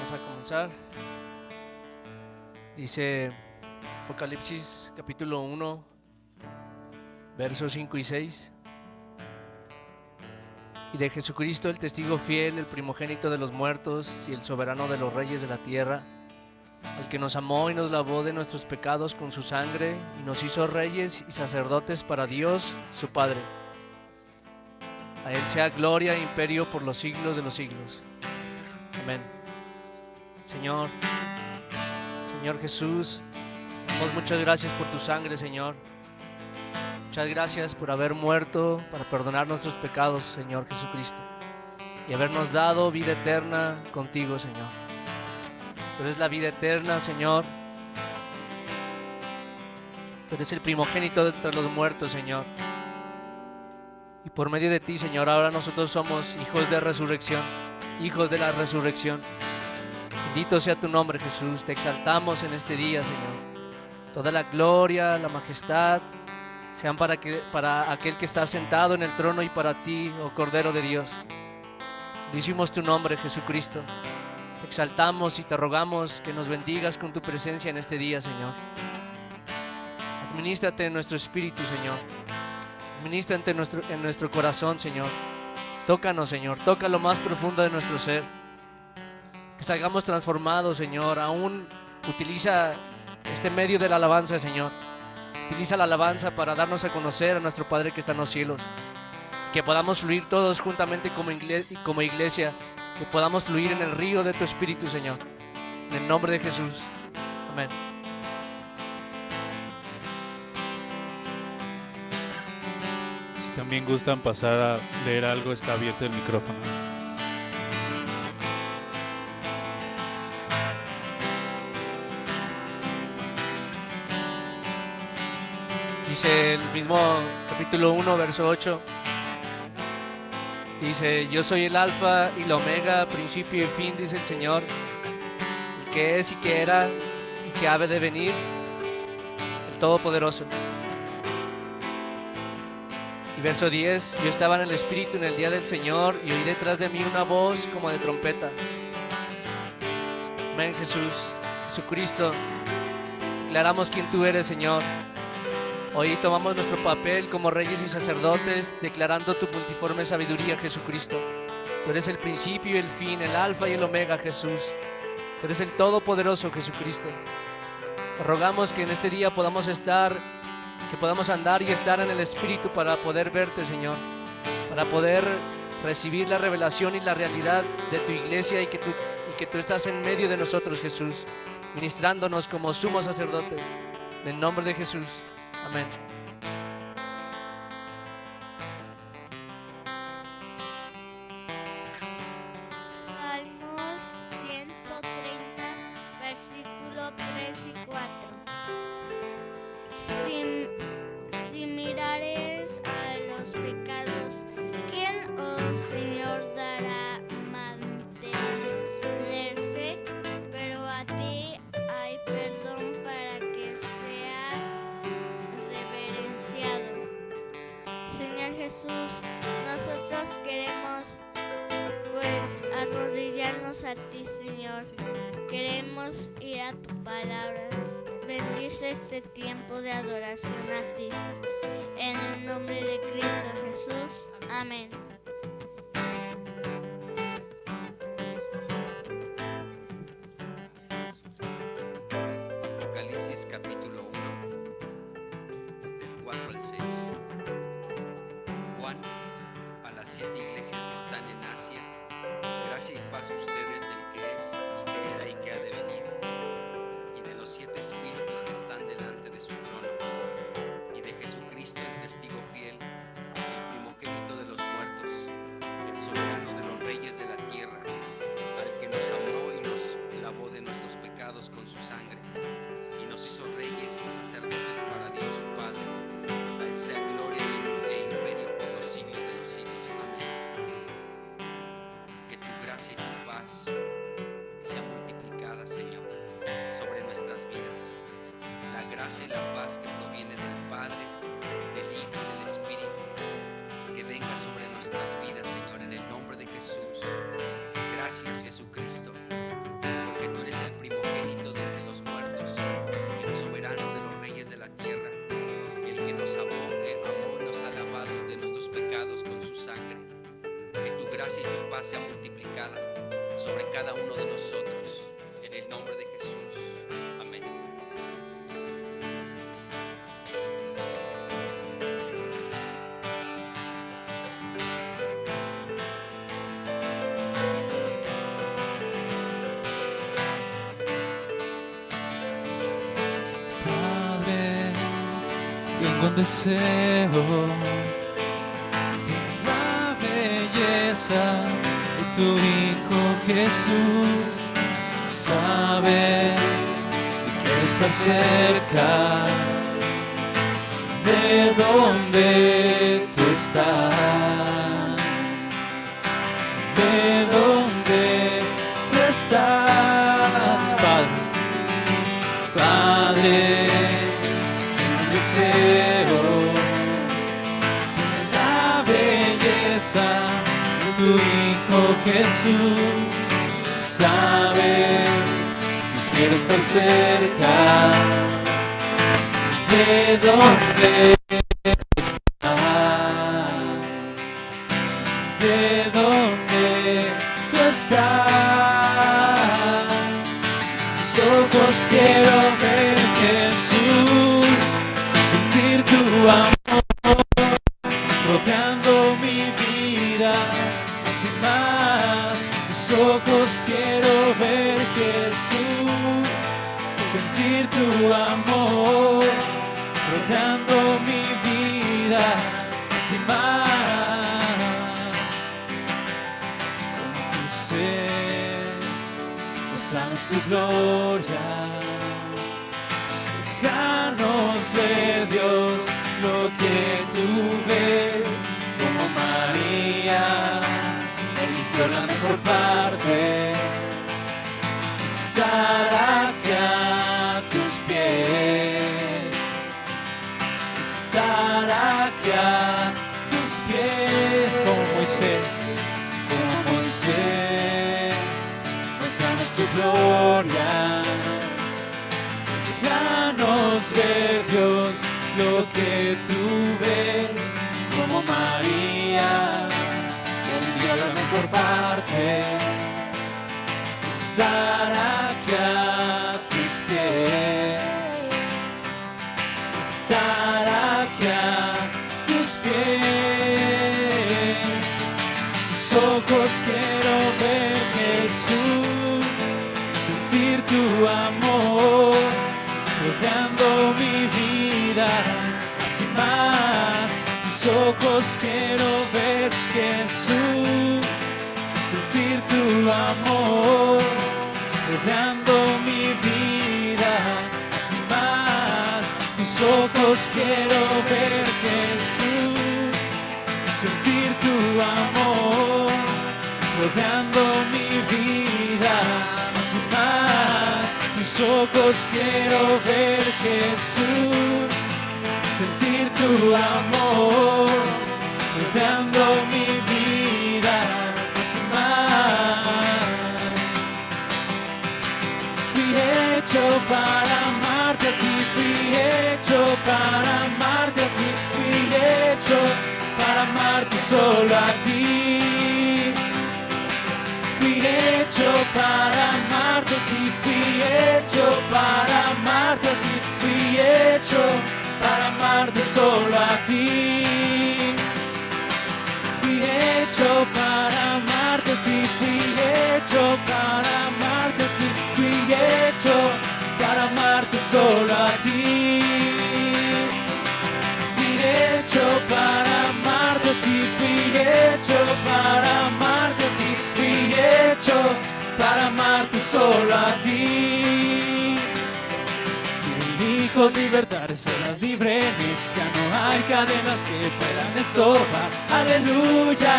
Vamos a comenzar. Dice Apocalipsis capítulo 1, versos 5 y 6. Y de Jesucristo, el testigo fiel, el primogénito de los muertos y el soberano de los reyes de la tierra, al que nos amó y nos lavó de nuestros pecados con su sangre y nos hizo reyes y sacerdotes para Dios, su Padre. A Él sea gloria e imperio por los siglos de los siglos. Amén. Señor Jesús, damos muchas gracias por tu sangre, Señor. Muchas gracias por haber muerto para perdonar nuestros pecados, Señor Jesucristo, y habernos dado vida eterna contigo, Señor. Tú eres la vida eterna, Señor. Tú eres el primogénito de todos los muertos, Señor. Y por medio de ti, Señor, ahora nosotros somos hijos de resurrección, hijos de la resurrección. Bendito sea tu nombre, Jesús. Te exaltamos en este día, Señor. Toda la gloria, la majestad sean para aquel que está sentado en el trono y para ti, oh Cordero de Dios. Bendicimos tu nombre, Jesucristo. Te exaltamos y te rogamos que nos bendigas con tu presencia en este día, Señor. Adminístrate en nuestro espíritu, Señor. Adminístrate en nuestro corazón, Señor. Tócanos, Señor. Toca lo más profundo de nuestro ser. Que salgamos transformados, Señor. Aún utiliza este medio de la alabanza, Señor. Utiliza la alabanza para darnos a conocer a nuestro Padre que está en los cielos. Que podamos fluir todos juntamente como iglesia. Que podamos fluir en el río de tu Espíritu, Señor. En el nombre de Jesús. Amén. Si también gustan pasar a leer algo, está abierto el micrófono. Dice el mismo capítulo 1, verso 8. Dice: yo soy el alfa y la omega, principio y fin, dice el Señor, el que es y que era y que ha de venir, el Todopoderoso. Y verso 10: yo estaba en el Espíritu en el día del Señor y oí detrás de mí una voz como de trompeta. Amén, Jesús, Jesucristo. Declaramos quién tú eres, Señor. Hoy tomamos nuestro papel como reyes y sacerdotes, declarando tu multiforme sabiduría, Jesucristo. Tú eres el principio y el fin, el alfa y el omega, Jesús. Tú eres el todopoderoso, Jesucristo. Te rogamos que en este día podamos andar y estar en el Espíritu para poder verte, Señor, para poder recibir la revelación y la realidad de tu iglesia y que tú estás en medio de nosotros, Jesús, ministrándonos como sumo sacerdote. En el nombre de Jesús. Amén. Salmos 130, versículo 3 y 4. Si mirares a los pecados, ¿quién, oh Señor, dará mantenerse? Pero a ti hay perdón para que sea reverenciado. Señor Jesús, nosotros queremos arrodillarnos a ti, Señor. Queremos ir a tu palabra. Bendice este tiempo de adoración a ti. En el nombre de Cristo Jesús. Amén. Apocalipsis capítulo 1, del 4 al 6. Juan, a las 7 iglesias que están en Asia, gracia y paz a ustedes del que es, y que era, y que ha de venir, y de los 7 espíritus que están delante de su trono, y de Jesucristo el testigo fiel, el primogénito de los muertos, el soberano de los reyes de la tierra, al que nos amó y nos lavó de nuestros pecados con su sangre, y nos hizo reyes y sacerdotes para Dios su Padre. A él sea gloria e imperio por los siglos de los siglos. Amén. Que tu gracia y tu paz sean multiplicadas, Señor, sobre nuestras vidas. La gracia y la paz que proviene del Padre, del Hijo y del Espíritu, que venga sobre nuestras vidas, Señor, en el nombre de Jesús. Gracias, Jesucristo. sea multiplicada sobre cada uno de nosotros. En el nombre de Jesús. Amén. Padre, tengo un deseo, la belleza de tu Hijo Jesús. Sabes que quiero estar cerca de donde tú estás, de donde tú estás, Padre. Padre, un deseo, la belleza de tu Hijo Jesús. Sabes que quiero estar cerca de donde estás, de donde tú estás. Tus ojos quiero ver, Jesús, sentir tu amor rodeando mi vida, sin más. Tus ojos quiero ver, Jesús, sentir tu amor rodeando mi vida, sin más. Con tus seres, muéstranos tu gloria. Déjanos ver, Dios, lo que tú ves, como María eligió la mejor parte, estar aquí a tus pies, estar aquí a tus pies, como Moisés, muéstranos tu gloria. Déjanos ver, Dios, lo que tú ves, como María eligió la mejor parte, estar aquí a tus pies, estar aquí a tus pies. Tus ojos quiero ver, Jesús, sentir tu amor rodeando mi vida, sin más. Tus ojos quiero ver, Jesús, sentir tu amor rodeando mi vida, sin más. Tus ojos quiero ver, Jesús, sentir tu amor rodeando mi vida, sin más. Tus ojos quiero ver, Jesús, sentir tu amor rodeando mi vida, sin más. Fui hecho para amarte a ti, fui hecho para amarte a ti, fui hecho para amarte solo a ti. Fui hecho para amarte a ti, fui hecho para amarte a ti, fui hecho para amarte solo a ti. Fui hecho para amarte a ti, fui hecho para amarte a ti, fui hecho para amarte solo a ti. Fui hecho para amarte a ti, fui hecho para amarte a ti, fui hecho para amarte solo a ti. Hijo, libertad, serás libre, ya no hay cadenas que puedan estorbar. Aleluya,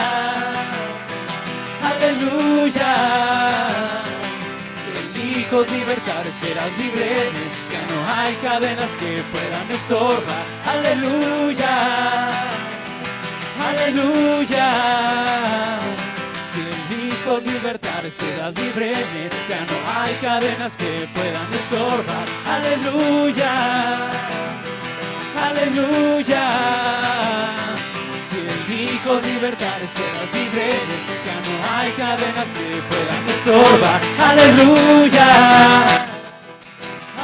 aleluya. Si elijo libertad, serás libre, ya no hay cadenas que puedan estorbar. Aleluya, aleluya. Si elijo libertad, serás libre, ya no hay cadenas que puedan estorbar. Aleluya, aleluya. Si elijo libertad, serás libre, ya no no hay cadenas que puedan estorbar. Aleluya,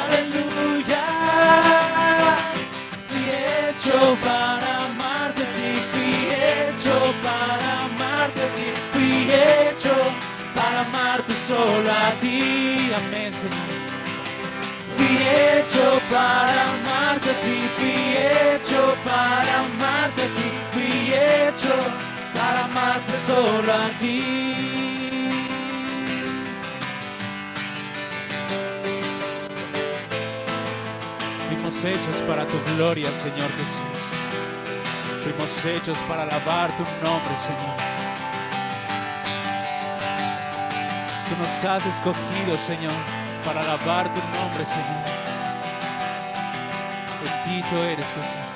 aleluya. Fui hecho para amarte a ti, fui hecho para amarte a ti, fui hecho para amarte solo a ti. Amén, Señor. Fui hecho para amarte a ti, fui hecho para amarte a ti, fui hecho para amarte solo a ti. Fuimos hechos para tu gloria, Señor Jesús. Fuimos hechos para alabar tu nombre, Señor. Tú nos has escogido, Señor, para alabar tu nombre, Señor. Bendito eres, Jesús.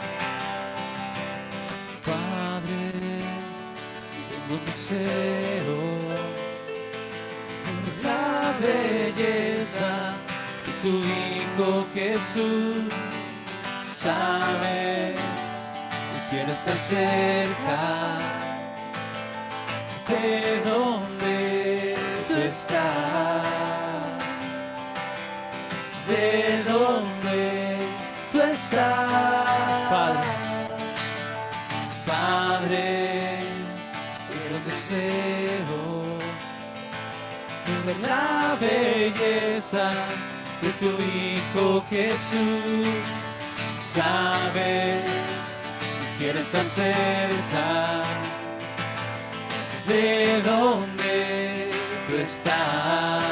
Padre, tengo un deseo por la belleza de tu Hijo Jesús. Sabes que quiero estar cerca de donde tú estás, de donde tú estás, Padre. Padre, tengo deseo de ver la belleza de tu Hijo Jesús. Sabes, quiero estar cerca de donde tú estás,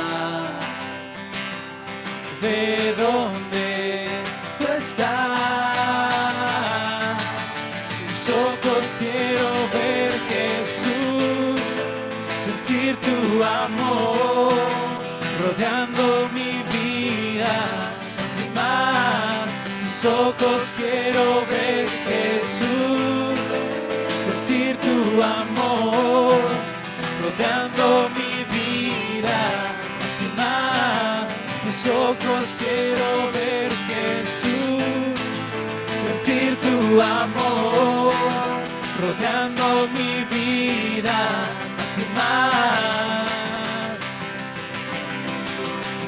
de donde tú estás. Tus ojos quiero ver, Jesús, sentir tu amor rodeando mi vida, más y más. Tus ojos quiero ver, Jesús, sentir tu amor rodeando mi vida, más y más. Tus ojos quiero ver, Jesús, sentir tu amor rodeando mi vida, más y más.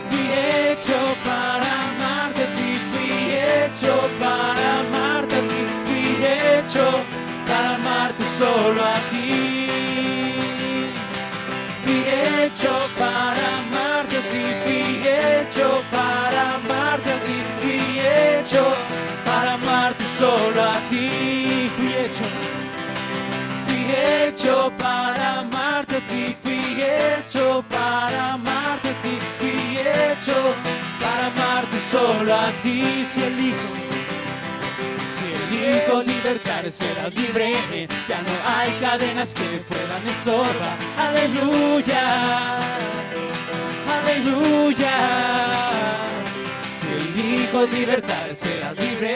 Fui hecho para amarte a ti, fui hecho para amarte a ti, fui hecho para amarte solo a ti. Fui hecho para amarte a ti, fui hecho para amarte a ti, fui hecho para amarte solo a ti. Fui hecho para amarte a ti, fui hecho para amarte a ti, fui hecho para amarte solo a ti. Si elijo libertad, será libre, ya no hay cadenas que me puedan estorbar. Aleluya, aleluya. Si elijo libertad, será libre,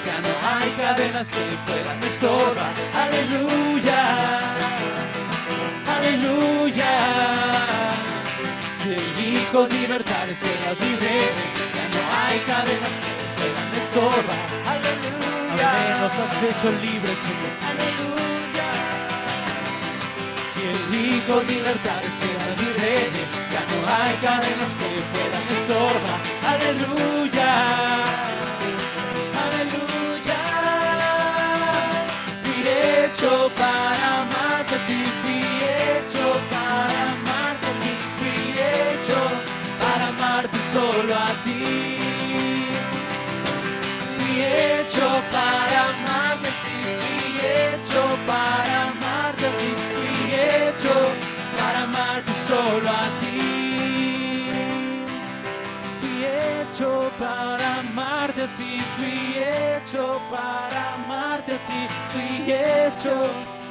ya no hay cadenas que me puedan estorbar. Aleluya, aleluya. Si elijo libertad, será libre, ya no hay cadenas que me puedan estorbar. Aleluya. Amén, nos has hecho libres, Señor. Aleluya. Si elijo libertad, será libre, ya no hay cadenas que puedan estorbar. Aleluya, aleluya. Fui hecho para amarte a ti, fui hecho para amarte a ti, fui hecho para amarte solo a ti. Fui hecho para amarte a ti, fui hecho para amarte a ti, fui hecho para amarte solo a ti. Fui hecho para amarte a ti, fui hecho para amarte a ti, fui hecho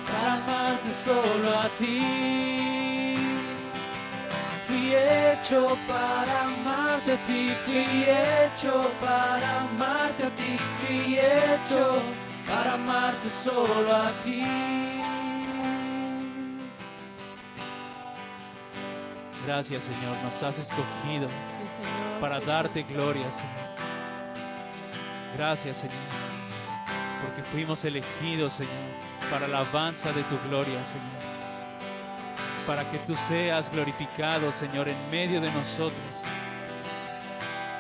para amarte solo a ti. Fui hecho para amarte a ti, fui hecho para amarte a ti, fui hecho para amarte solo a ti. Gracias, Señor, nos has escogido Sí, Señor, para Jesús, darte gloria, gracias. Señor. Gracias, Señor, porque fuimos elegidos, Señor, para la alabanza de tu gloria, Señor. para que tú seas glorificado, Señor, en medio de nosotros,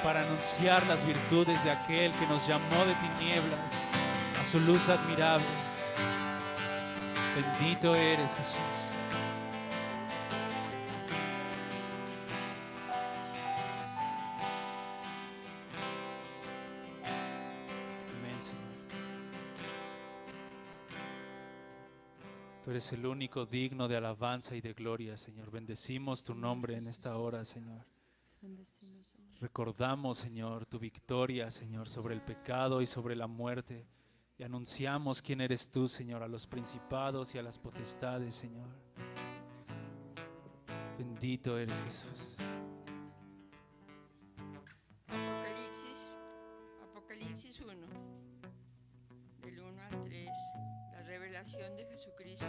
para anunciar las virtudes de aquel que nos llamó de tinieblas a su luz admirable. Bendito eres, Jesús. Amén, Señor. Tú eres el único digno de alabanza y de gloria, Señor. Bendecimos tu nombre en esta hora, Señor. Recordamos, Señor, tu victoria, Señor, sobre el pecado y sobre la muerte. Y anunciamos quién eres tú, Señor, a los principados y a las potestades, Señor. Bendito eres, Jesús. Apocalipsis 1, del 1 al 3, la revelación de Jesucristo.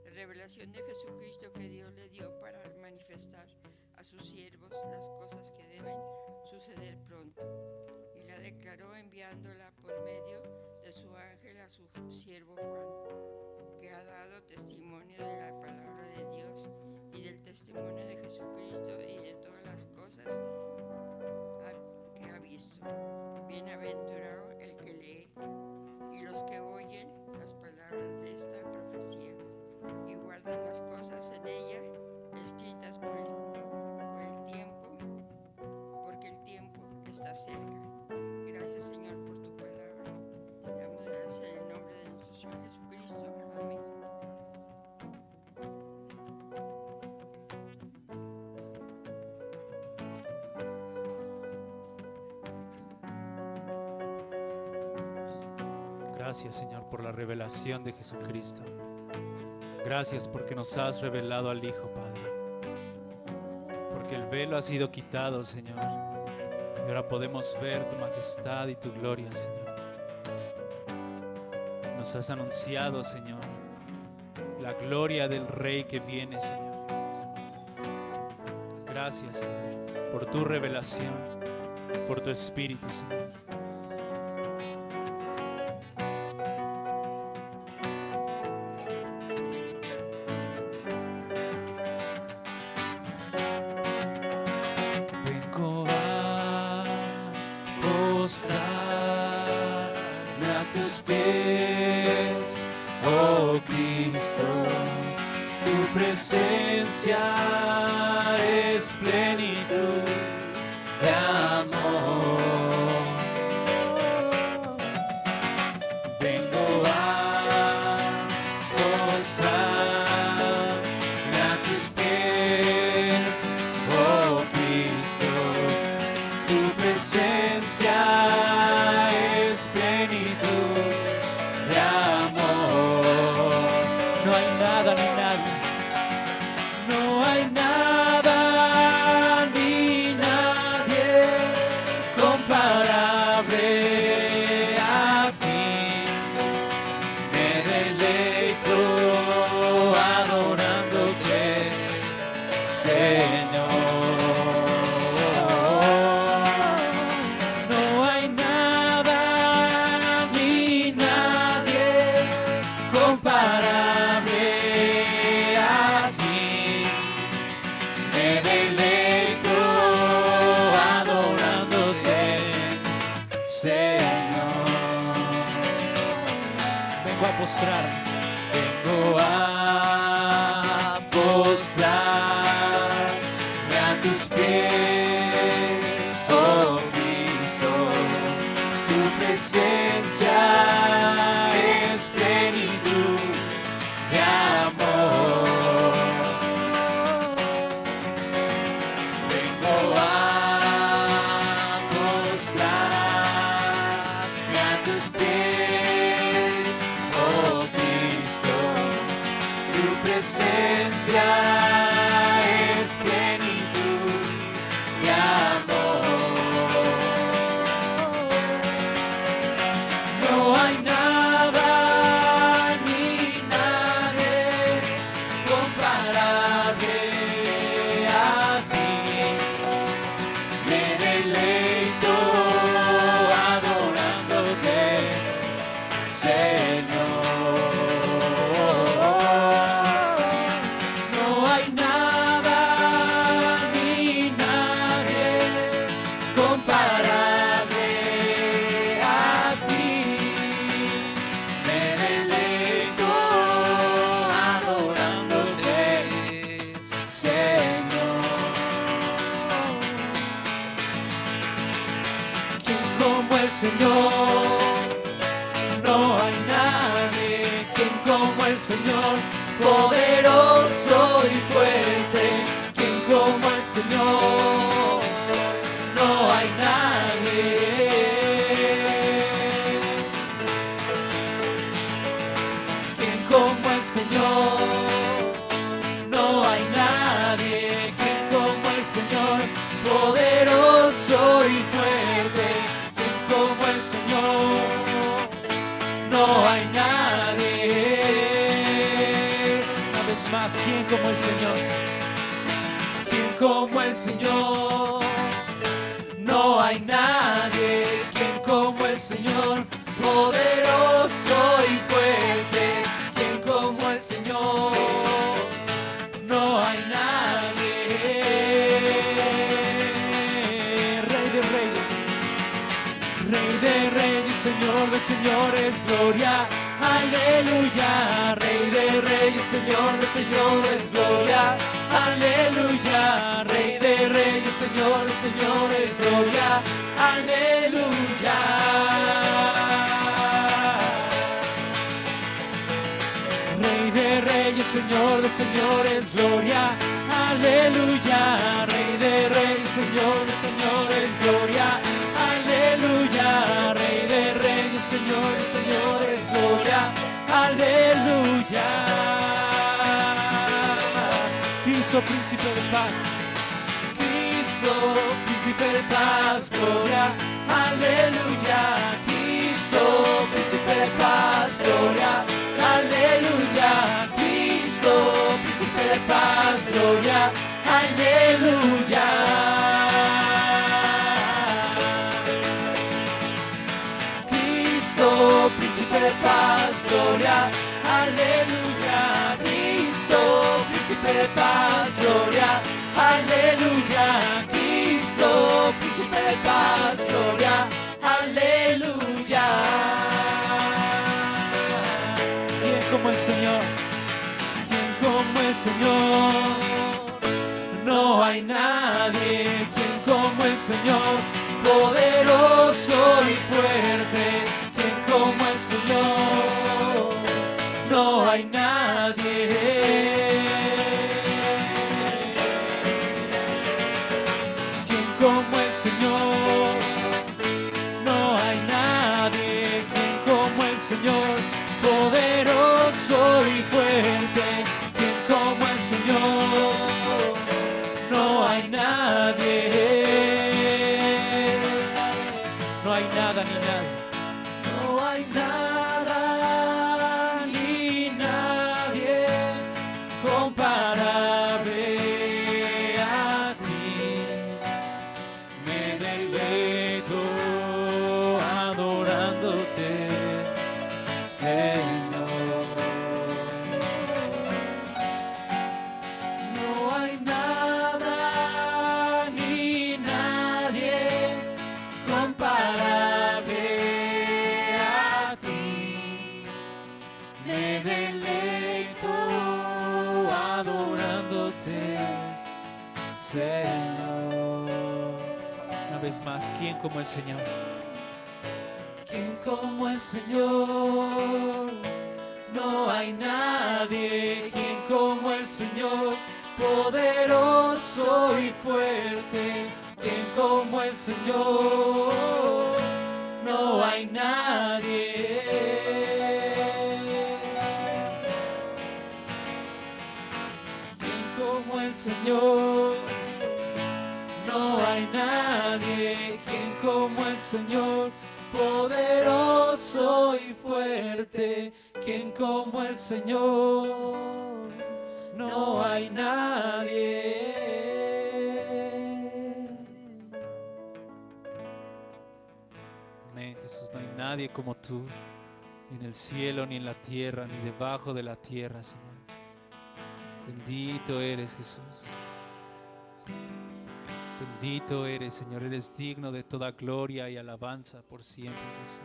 La revelación de Jesucristo que Dios le dio para manifestar a sus siervos las cosas que deben suceder pronto. Y la declaró enviándola por medio de su ángel a su siervo Juan, que ha dado testimonio de la palabra de Dios y del testimonio de Jesucristo y de todas las cosas que ha visto. Bienaventurado el que lee y los que oyen las palabras de esta profecía y guardan las cosas en ella escritas por el tiempo, porque el tiempo está cerca. Gracias, Señor, por tu palabra. Damos gracias en el nombre de nuestro Señor Jesucristo. Amén. Gracias, Señor, por la revelación de Jesucristo. Gracias porque nos has revelado al Hijo, Padre. Porque el velo ha sido quitado, Señor. Y ahora podemos ver tu majestad y tu gloria, Señor. Nos has anunciado, Señor, la gloria del Rey que viene, Señor. Gracias, Señor, por tu revelación, por tu Espíritu, Señor. Vengo a postrarme a tus pies, oh Cristo. Tu presencia es plenitud de amor. Vengo a postrarme a tus pies, oh Cristo. Tu presencia es plenitud de amor. No hay nada ni nadie. No hay nada ni nadie comparable a ti. Me deleito adorándote, Señor. No hay nada ni nadie comparable a ti. Me deleito adorándote, Señor. Vengo a postrar, vengo a postrarme a tus pies, oh Cristo. Tu presencia es plenitud de amor. Vengo a postrarme a tus pies, oh Cristo. Señor. No hay nadie quien como el Señor, poderoso y fuerte, quien como el Señor. No hay nadie. Quien como el Señor. No hay nadie quien como el Señor, poderoso y fuerte, quien como el Señor. No hay nadie. Una vez más, quien como el Señor. Quien como el Señor. No hay nadie quien como el Señor, poderoso y fuerte, quien como el Señor. No hay nadie. Rey de reyes, Señor de señores, gloria, aleluya. Rey de reyes, Señor de señores, gloria, aleluya. Rey de reyes, Señor de señores, gloria, aleluya. Rey de reyes, Señor de señores, gloria, aleluya. Rey de reyes, Señor de señores, gloria, aleluya. Rey de reyes, Señor de señores, gloria, aleluya. Cristo, príncipe de paz. Cristo, príncipe de paz, gloria, aleluya. Cristo, príncipe de paz, gloria, aleluya. Cristo, príncipe de paz, gloria, aleluya. Cristo, príncipe de paz, gloria, aleluya. Cristo, príncipe de paz, gloria, aleluya. Cristo, príncipe de paz, gloria, aleluya. ¿Quién como el Señor? ¿Quién como el Señor? No hay nadie. ¿Quién como el Señor? Poderoso y fuerte, quien como el Señor. No hay nadie. Quien como el Señor. No hay nadie. Quien como el Señor. Poderoso y fuerte, quien como el Señor. No hay nadie. No hay nada ni nadie. No hay nada ni nadie comparable a ti. Me deleito adorándote, Señor. No hay nada ni nadie comparable a ti. Me deleito adorándote, Señor. Una vez más, ¿quién como el Señor? ¿Quién como el Señor? No hay nadie. ¿Quién como el Señor? Poderoso y fuerte, quien como el Señor. No hay nadie. Quien como el Señor. No hay nadie. Quien como el Señor. Poderoso y fuerte, quien como el Señor. No hay nadie. Amén, Jesús, no hay nadie como tú, ni en el cielo, ni en la tierra, ni debajo de la tierra, Señor. Bendito eres, Jesús. Bendito eres, Señor, eres digno de toda gloria y alabanza por siempre, Jesús.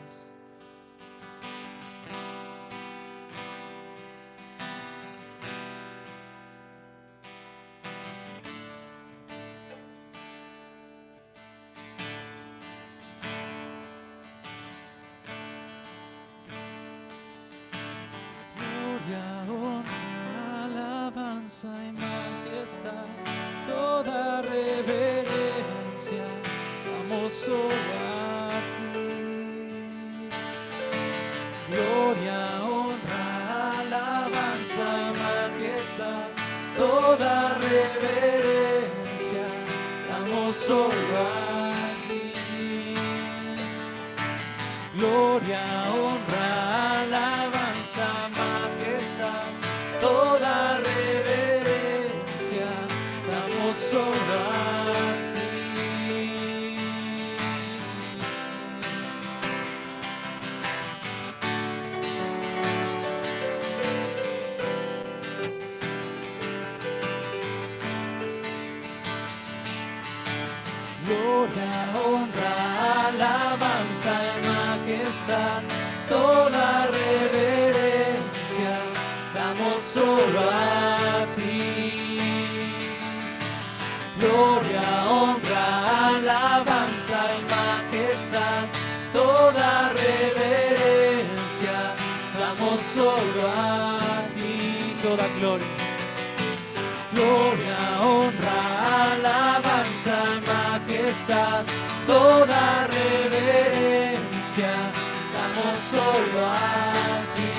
majestad, toda reverencia, damos solo a ti. Gloria, honra, alabanza y majestad, toda reverencia, damos solo a ti. Gloria, honra, alabanza, majestad, toda reverencia, damos solo a ti. Gloria, honra, alabanza y majestad, toda reverencia, damos solo a ti. Gloria, honra, alabanza y majestad, toda reverencia, damos solo a ti. Toda gloria. Gloria, honra, alabanza y majestad, toda reverencia, damos solo a ti.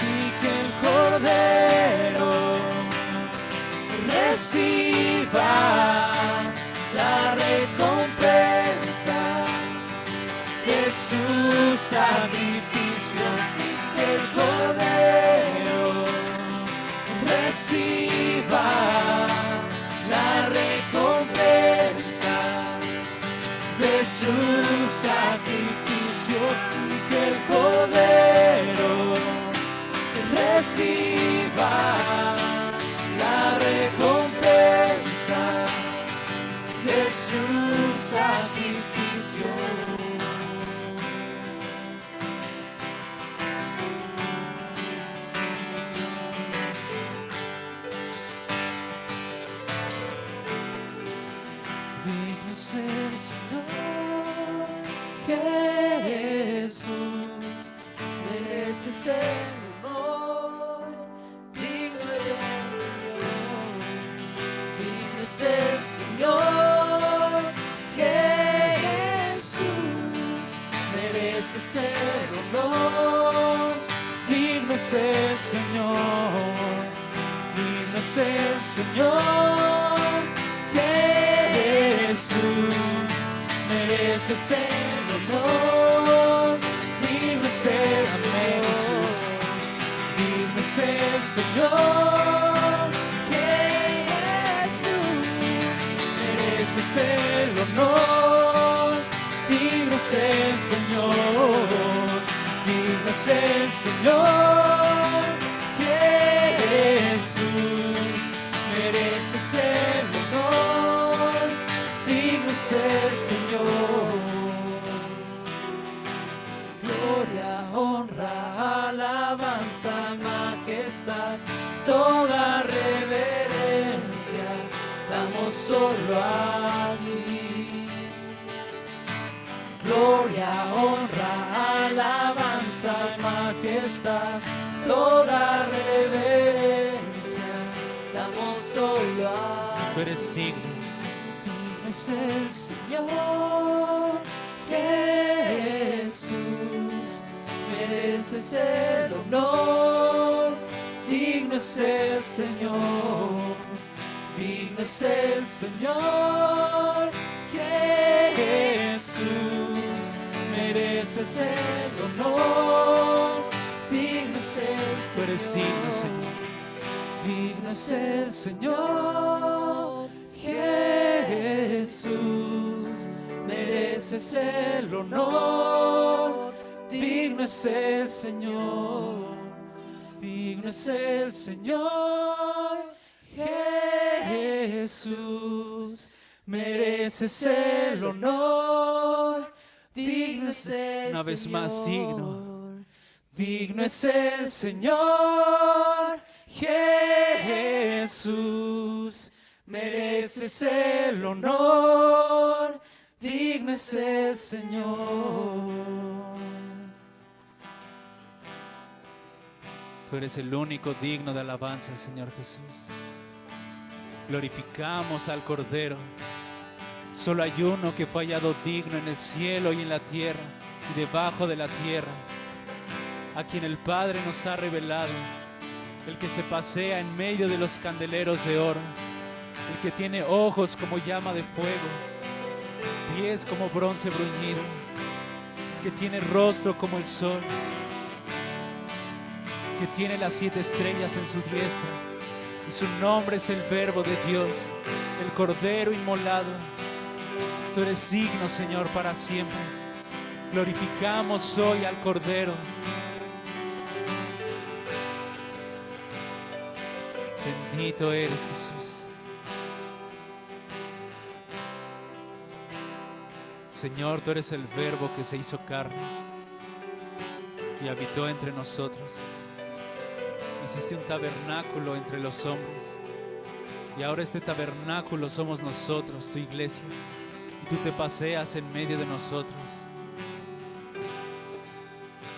Y que el Cordero reciba la recompensa de su sacrificio. Y que el Cordero reciba la recompensa de su sacrificio, y que el Cordero reciba la recompensa de su sacrificio. Digno es el Señor Jesús, mereces el honor. Digno es el Señor, digno es el Señor Jesús, mereces el honor. Digno es el Señor, digno es el Señor Jesús, mereces el honor. Digno es el Señor, digno es el Señor Jesús, mereces el honor. Digno es el Señor, digno es el Señor Jesús, mereces el honor. Digno es el Señor. Gloria, honra, alabanza, majestad, toda reverencia, damos solo a ti. Gloria, honra, alabanza, majestad, toda reverencia, damos solo a ti. Tú eres digno. Digno es el Señor Jesús, mereces el honor. Digno es el Señor, digno es el Señor Jesús, mereces el honor. Digno es el Señor. Tú eres digno, Señor. Digno es el Señor Jesús, mereces el honor. Digno es el Señor, digno es el Señor Jesús, mereces el honor. Digno es el Señor. Una vez más, digno. Digno es el Señor Jesús, mereces el honor. Digno es el Señor. Tú eres el único digno de alabanza, Señor Jesús. Glorificamos al Cordero. Solo hay uno que fue hallado digno en el cielo y en la tierra y debajo de la tierra, a quien el Padre nos ha revelado, el que se pasea en medio de los candeleros de oro, el que tiene ojos como llama de fuego, pies como bronce bruñido, que tiene rostro como el sol, que tiene las 7 estrellas en su diestra, y su nombre es el Verbo de Dios, el Cordero inmolado. Tú eres digno, Señor, para siempre. Glorificamos hoy al Cordero. Bendito eres, Jesús. Señor, tú eres el Verbo que se hizo carne y habitó entre nosotros. Hiciste un tabernáculo entre los hombres, y ahora este tabernáculo somos nosotros, tu iglesia, y tú te paseas en medio de nosotros.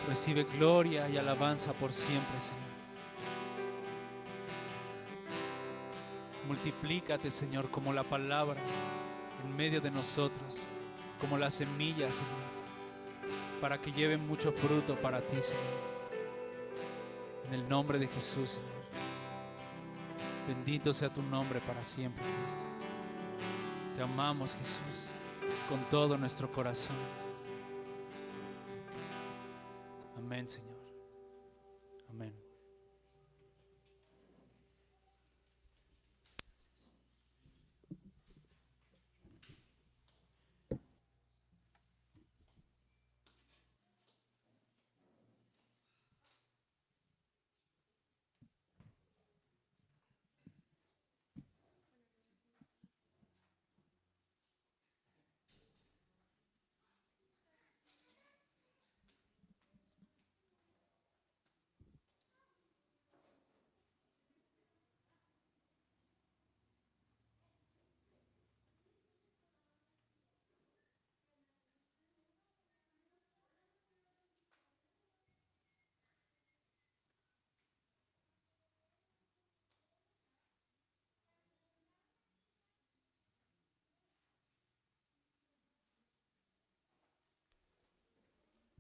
Recibe gloria y alabanza por siempre, Señor. Multiplícate, Señor, como la palabra en medio de nosotros, como la semilla, Señor, para que lleven mucho fruto para ti, Señor. En el nombre de Jesús, Señor. Bendito sea tu nombre para siempre, Cristo. Te amamos, Jesús, con todo nuestro corazón. Amén, Señor. Amén.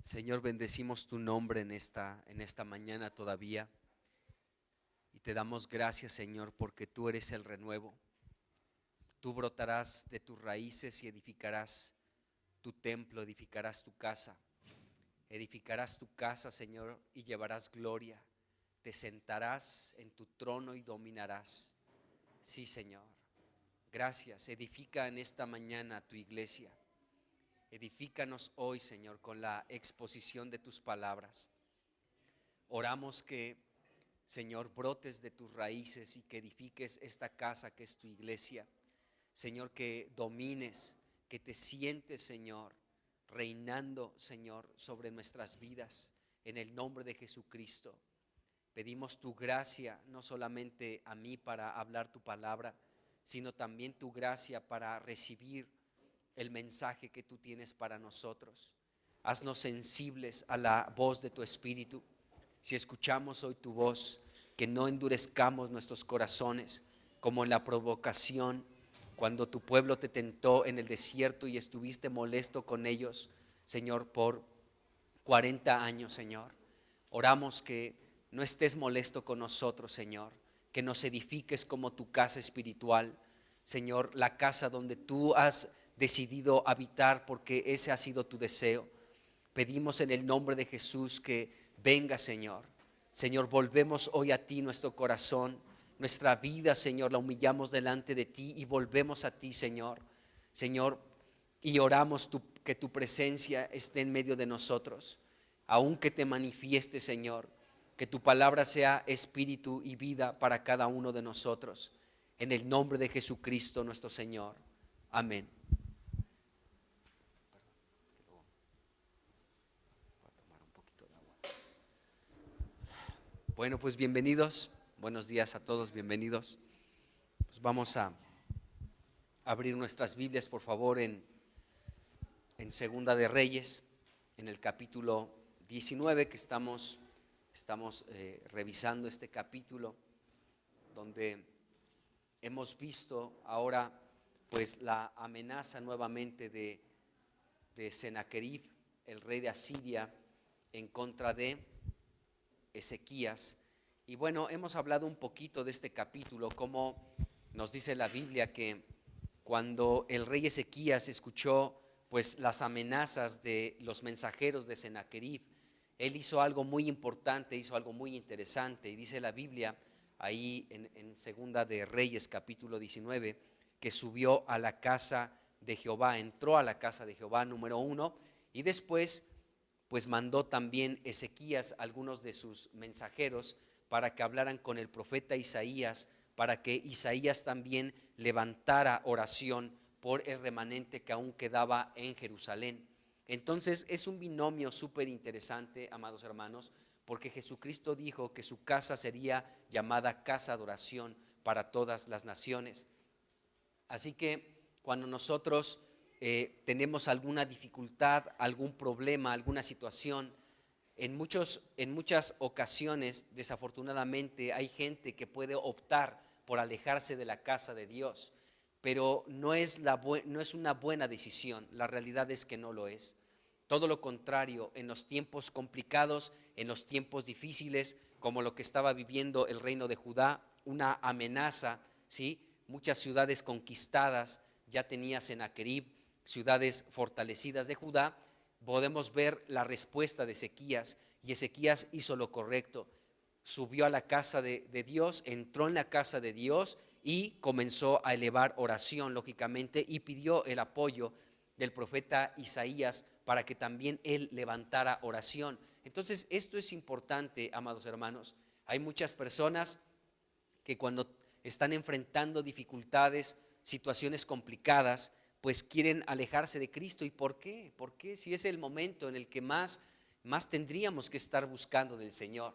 Señor, bendecimos tu nombre en esta mañana todavía, y te damos gracias, Señor, porque tú eres el renuevo. Tú brotarás de tus raíces y edificarás tu templo, edificarás tu casa. Edificarás tu casa, Señor, y llevarás gloria. Te sentarás en tu trono y dominarás. Sí, Señor. Gracias. Edifica en esta mañana tu iglesia. Edifícanos hoy, Señor, con la exposición de tus palabras. Oramos que, Señor, brotes de tus raíces y que edifiques esta casa que es tu iglesia. Señor, que domines, que te sientes, Señor, reinando, Señor, sobre nuestras vidas. En el nombre de Jesucristo, pedimos tu gracia, no solamente a mí para hablar tu palabra, sino también tu gracia para recibir el mensaje que tú tienes para nosotros. Haznos sensibles a la voz de tu Espíritu. Si escuchamos hoy tu voz, que no endurezcamos nuestros corazones como en la provocación, cuando tu pueblo te tentó en el desierto y estuviste molesto con ellos, Señor, por 40 años, Señor. Oramos que no estés molesto con nosotros, Señor, que nos edifiques como tu casa espiritual, Señor, la casa donde tú has decidido habitar, porque ese ha sido tu deseo. Pedimos en el nombre de Jesús que venga, Señor. Señor, volvemos hoy a ti nuestro corazón, nuestra vida, Señor, la humillamos delante de ti y volvemos a ti, Señor. Señor, y oramos que tu presencia esté en medio de nosotros, aun que te manifieste, Señor, que tu palabra sea espíritu y vida para cada uno de nosotros. En el nombre de Jesucristo nuestro Señor. Amén. Bueno, pues bienvenidos, buenos días a todos, bienvenidos. Pues vamos a abrir nuestras Biblias, por favor, en Segunda de Reyes, en el capítulo 19, que estamos revisando este capítulo, donde hemos visto ahora pues la amenaza nuevamente de Sennacherib, el rey de Asiria, en contra de Ezequías. Y bueno, hemos hablado un poquito de este capítulo, como nos dice la Biblia que cuando el rey Ezequías escuchó pues las amenazas de los mensajeros de Sennacherib, él hizo algo muy importante, hizo algo muy interesante, y dice la Biblia ahí en Segunda de Reyes capítulo 19, que subió a la casa de Jehová, entró a la casa de Jehová, número 1, y después pues mandó también Ezequías algunos de sus mensajeros para que hablaran con el profeta Isaías, para que Isaías también levantara oración por el remanente que aún quedaba en Jerusalén. Entonces es un binomio súper interesante, amados hermanos, porque Jesucristo dijo que su casa sería llamada casa de oración para todas las naciones. Así que cuando nosotros tenemos alguna dificultad, algún problema, alguna situación, en muchas ocasiones, desafortunadamente, hay gente que puede optar por alejarse de la casa de Dios, pero no es una buena decisión. La realidad es que no lo es. Todo lo contrario, en los tiempos complicados, en los tiempos difíciles, como lo que estaba viviendo el reino de Judá, una amenaza, ¿sí? Muchas ciudades conquistadas, ya tenía Sennacherib, ciudades fortalecidas de Judá. Podemos ver la respuesta de Ezequías, y Ezequías hizo lo correcto. Subió a la casa de Dios, entró en la casa de Dios y comenzó a elevar oración, lógicamente, y pidió el apoyo del profeta Isaías para que también él levantara oración. Entonces, esto es importante, amados hermanos. Hay muchas personas que cuando están enfrentando dificultades, situaciones complicadas, pues quieren alejarse de Cristo. ¿Y por qué? ¿Por qué? Si es el momento en el que más tendríamos que estar buscando del Señor.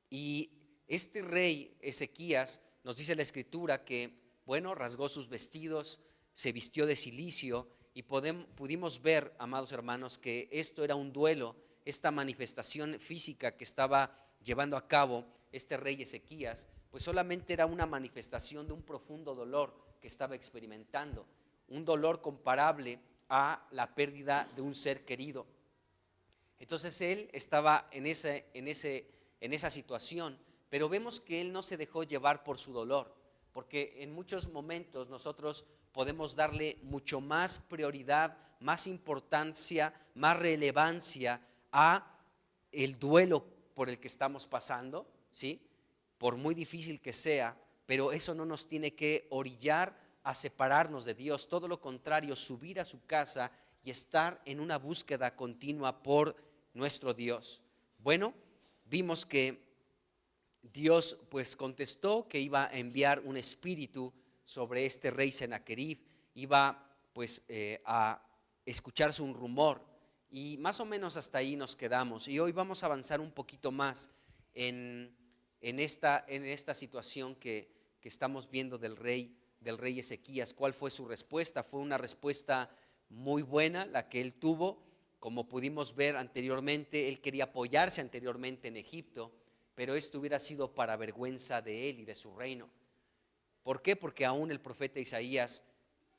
Y este rey Ezequías, nos dice la Escritura que, bueno, rasgó sus vestidos, se vistió de cilicio, y pudimos ver, amados hermanos, que esto era un duelo, esta manifestación física que estaba llevando a cabo este rey Ezequías, pues solamente era una manifestación de un profundo dolor que estaba experimentando, un dolor comparable a la pérdida de un ser querido. Entonces él estaba en esa situación, pero vemos que él no se dejó llevar por su dolor, porque en muchos momentos nosotros podemos darle mucho más prioridad, más importancia, más relevancia a el duelo por el que estamos pasando, ¿sí? Por muy difícil que sea, pero eso no nos tiene que orillar a separarnos de Dios. Todo lo contrario, subir a su casa y estar en una búsqueda continua por nuestro Dios. Bueno, vimos que Dios pues contestó que iba a enviar un espíritu sobre este rey Sennacherib, iba pues a escucharse un rumor, y más o menos hasta ahí nos quedamos. Y hoy vamos a avanzar un poquito más en esta situación que estamos viendo del rey Ezequías. ¿Cuál fue su respuesta? Fue una respuesta muy buena la que él tuvo. Como pudimos ver anteriormente, él quería apoyarse anteriormente en Egipto, pero esto hubiera sido para vergüenza de él y de su reino. ¿Por qué? Porque aún el profeta Isaías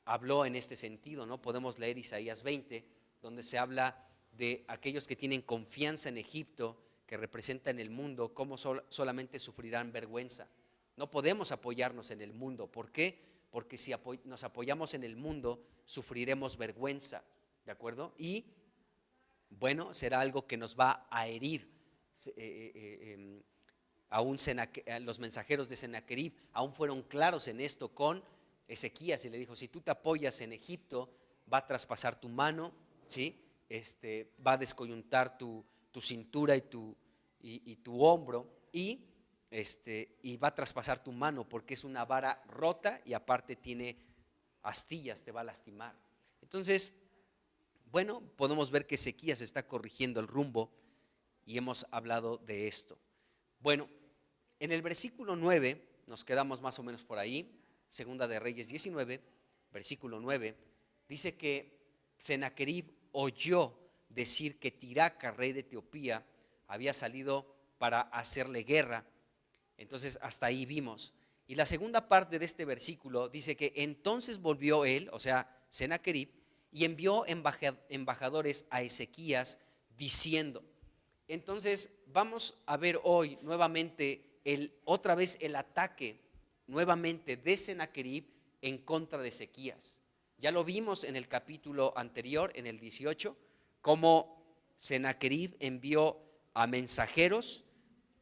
habló en este sentido, ¿no? Podemos leer Isaías 20, donde se habla de aquellos que tienen confianza en Egipto, que representan el mundo, cómo solamente sufrirán vergüenza. No podemos apoyarnos en el mundo. ¿Por qué? Porque si nos apoyamos en el mundo, sufriremos vergüenza, ¿de acuerdo? Y bueno, será algo que nos va a herir. Aún los mensajeros de Sennacherib aún fueron claros en esto con Ezequías, y le dijo: si tú te apoyas en Egipto, va a traspasar tu mano, ¿sí? Va a descoyuntar tu cintura y tu hombro, y va a traspasar tu mano, porque es una vara rota y aparte tiene astillas, te va a lastimar. Entonces, bueno, podemos ver que Ezequías está corrigiendo el rumbo, y hemos hablado de esto. Bueno, en el versículo 9, nos quedamos más o menos por ahí, Segunda de Reyes 19, versículo 9, dice que Sennacherib oyó decir que Tiraca, rey de Etiopía, había salido para hacerle guerra. Entonces hasta ahí vimos. Y la segunda parte de este versículo dice que entonces volvió él, o sea, Sennacherib, y envió embajadores a Ezequías diciendo. Entonces vamos a ver hoy nuevamente otra vez el ataque nuevamente de Sennacherib en contra de Ezequías. Ya lo vimos en el capítulo anterior, en el 18, cómo Sennacherib envió a mensajeros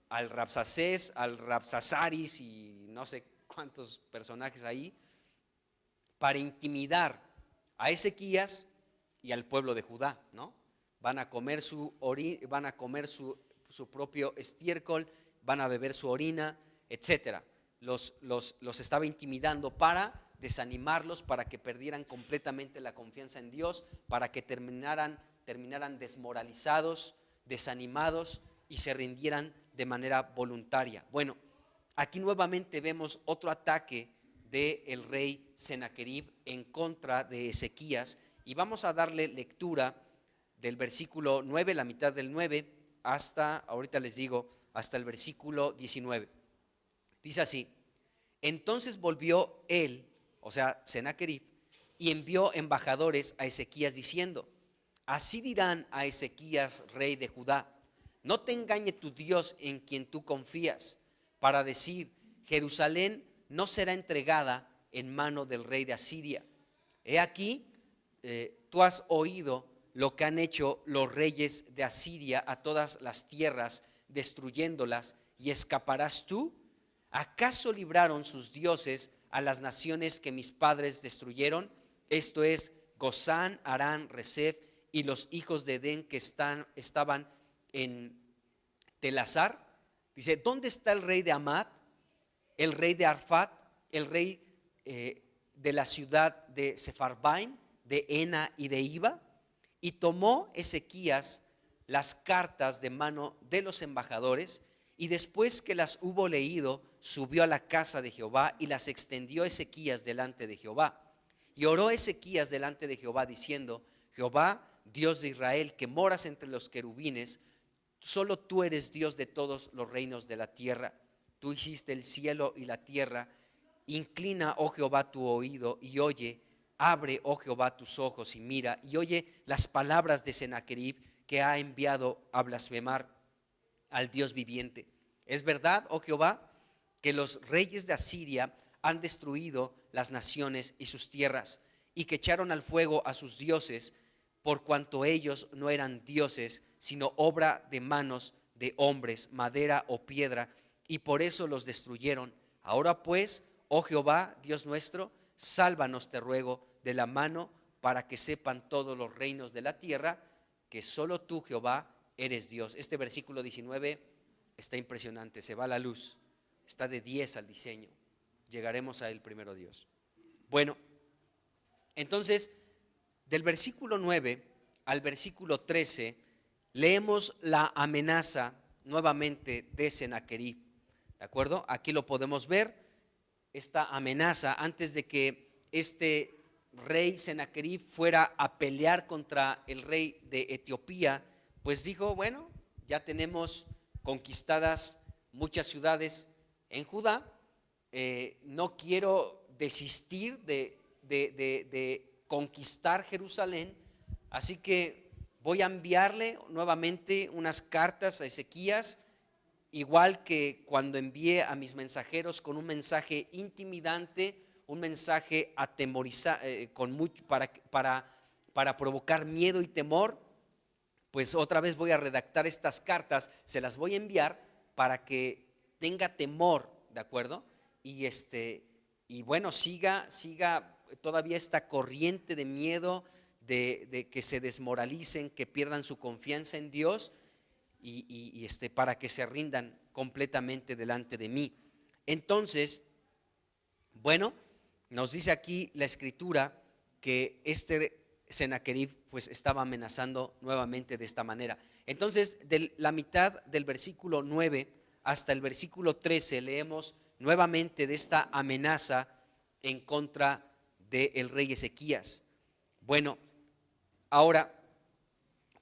al Rabsacés, al Rabsasaris y no sé cuántos personajes ahí, para intimidar a Ezequías y al pueblo de Judá, ¿no? Van a comer su propio estiércol, van a beber su orina, etcétera. Los estaba intimidando para desanimarlos, para que perdieran completamente la confianza en Dios, para que terminaran desmoralizados, desanimados y se rindieran de manera voluntaria. Bueno, aquí nuevamente vemos otro ataque del rey Sennacherib en contra de Ezequías, y vamos a darle lectura del versículo 9, la mitad del 9, hasta, ahorita les digo, hasta el versículo 19. Dice así: entonces volvió él, o sea, Sennacherib, y envió embajadores a Ezequías diciendo: así dirán a Ezequías, rey de Judá: no te engañe tu Dios en quien tú confías, para decir: Jerusalén no será entregada en mano del rey de Asiria. He aquí, tú has oído lo que han hecho los reyes de Asiria a todas las tierras, destruyéndolas, y escaparás tú. ¿Acaso libraron sus dioses a las naciones que mis padres destruyeron? Esto es, Gozán, Harán, Resef y los hijos de Edén que estaban en Telasar. Dice: ¿dónde está el rey de Amad, el rey de Arfat, el rey de la ciudad de Sefarbaim, de Ena y de Iba? Y tomó Ezequías las cartas de mano de los embajadores, y después que las hubo leído, subió a la casa de Jehová y las extendió Ezequías delante de Jehová. Y oró Ezequías delante de Jehová diciendo: Jehová, Dios de Israel, que moras entre los querubines, solo tú eres Dios de todos los reinos de la tierra. Tú hiciste el cielo y la tierra. Inclina, oh Jehová, tu oído y oye. Abre, oh Jehová, tus ojos y mira, y oye las palabras de Sennacherib, que ha enviado a blasfemar al Dios viviente. Es verdad, oh Jehová, que los reyes de Asiria han destruido las naciones y sus tierras, y que echaron al fuego a sus dioses, por cuanto ellos no eran dioses, sino obra de manos de hombres, madera o piedra, y por eso los destruyeron. Ahora pues, oh Jehová, Dios nuestro, sálvanos, te ruego, de la mano, para que sepan todos los reinos de la tierra que solo tú, Jehová, eres Dios. Este versículo 19 está impresionante, se va a la luz, está de 10 al diseño. Llegaremos a él primero, Dios. Bueno, entonces, del versículo 9 al versículo 13, leemos la amenaza nuevamente de Sennacherib. ¿De acuerdo? Aquí lo podemos ver, esta amenaza, antes de que este rey Sennacherib fuera a pelear contra el rey de Etiopía, pues dijo: bueno, ya tenemos conquistadas muchas ciudades en Judá, no quiero desistir de conquistar Jerusalén, así que voy a enviarle nuevamente unas cartas a Ezequías, igual que cuando envié a mis mensajeros con un mensaje intimidante, un mensaje para provocar miedo y temor. Pues otra vez voy a redactar estas cartas, se las voy a enviar para que tenga temor, ¿de acuerdo? Y bueno, siga todavía esta corriente de miedo, de que se desmoralicen, que pierdan su confianza en Dios, y para que se rindan completamente delante de mí. Entonces, bueno, nos dice aquí la escritura que Sennacherib pues estaba amenazando nuevamente de esta manera. Entonces, de la mitad del versículo 9 hasta el versículo 13 leemos nuevamente de esta amenaza en contra del rey Ezequías. Bueno, ahora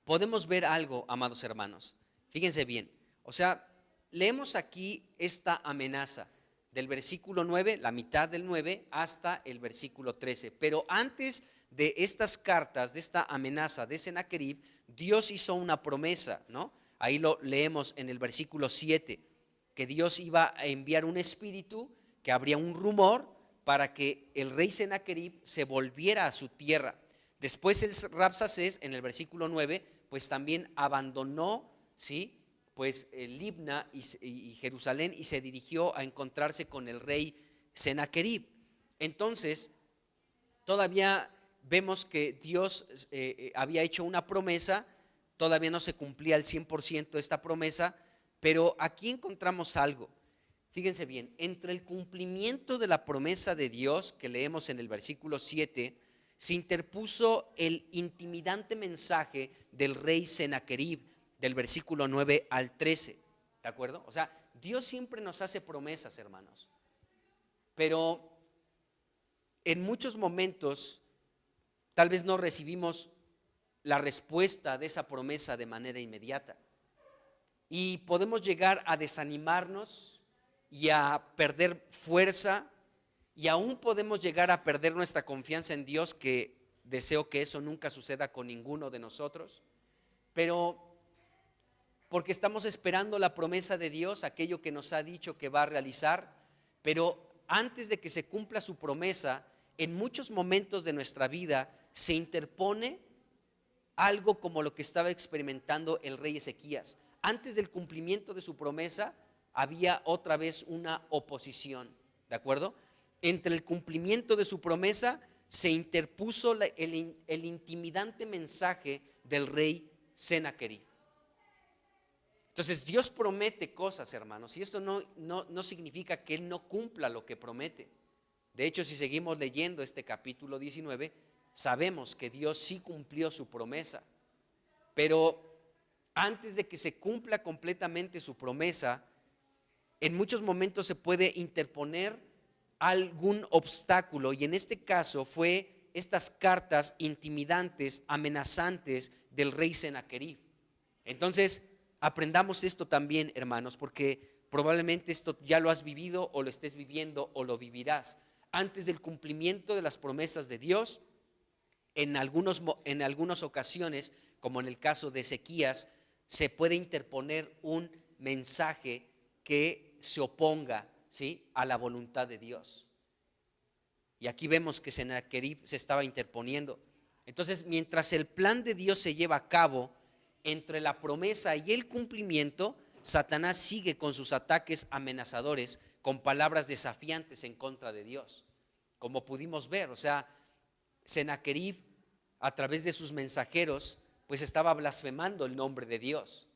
podemos ver algo, amados hermanos. Fíjense bien, o sea, leemos aquí esta amenaza, del versículo 9, la mitad del 9, hasta el versículo 13. Pero antes de estas cartas, de esta amenaza de Sennacherib, Dios hizo una promesa, ¿no? Ahí lo leemos en el versículo 7, que Dios iba a enviar un espíritu, que habría un rumor para que el rey Sennacherib se volviera a su tierra. Después el Rabsacés, en el versículo 9, pues también abandonó, ¿sí?, pues Libna y Jerusalén, y se dirigió a encontrarse con el rey Sennacherib. Entonces, todavía vemos que Dios había hecho una promesa, todavía no se cumplía al 100% esta promesa, pero aquí encontramos algo. Fíjense bien, entre el cumplimiento de la promesa de Dios, que leemos en el versículo 7, se interpuso el intimidante mensaje del rey Sennacherib, del versículo 9 al 13, ¿de acuerdo? O sea, Dios siempre nos hace promesas, hermanos, pero en muchos momentos tal vez no recibimos la respuesta de esa promesa de manera inmediata, y podemos llegar a desanimarnos y a perder fuerza, y aún podemos llegar a perder nuestra confianza en Dios, que deseo que eso nunca suceda con ninguno de nosotros, pero porque estamos esperando la promesa de Dios, aquello que nos ha dicho que va a realizar, pero antes de que se cumpla su promesa, en muchos momentos de nuestra vida se interpone algo como lo que estaba experimentando el rey Ezequías. Antes del cumplimiento de su promesa había otra vez una oposición, ¿de acuerdo? Entre el cumplimiento de su promesa se interpuso el intimidante mensaje del rey Sennacherib. Entonces Dios promete cosas, hermanos, y esto no significa que Él no cumpla lo que promete. De hecho, si seguimos leyendo este capítulo 19, sabemos que Dios sí cumplió su promesa, pero antes de que se cumpla completamente su promesa, en muchos momentos se puede interponer algún obstáculo, y en este caso fue estas cartas intimidantes, amenazantes del rey Sennacherib. Entonces, aprendamos esto también, hermanos, porque probablemente esto ya lo has vivido, o lo estés viviendo, o lo vivirás. Antes del cumplimiento de las promesas de Dios, en algunas ocasiones, como en el caso de Ezequías, se puede interponer un mensaje que se oponga, ¿sí?, a la voluntad de Dios. Y aquí vemos que Sennacherib se estaba interponiendo. Entonces, mientras el plan de Dios se lleva a cabo, entre la promesa y el cumplimiento, Satanás sigue con sus ataques amenazadores, con palabras desafiantes en contra de Dios. Como pudimos ver, o sea, Sennacherib, a través de sus mensajeros, pues estaba blasfemando el nombre de Dios.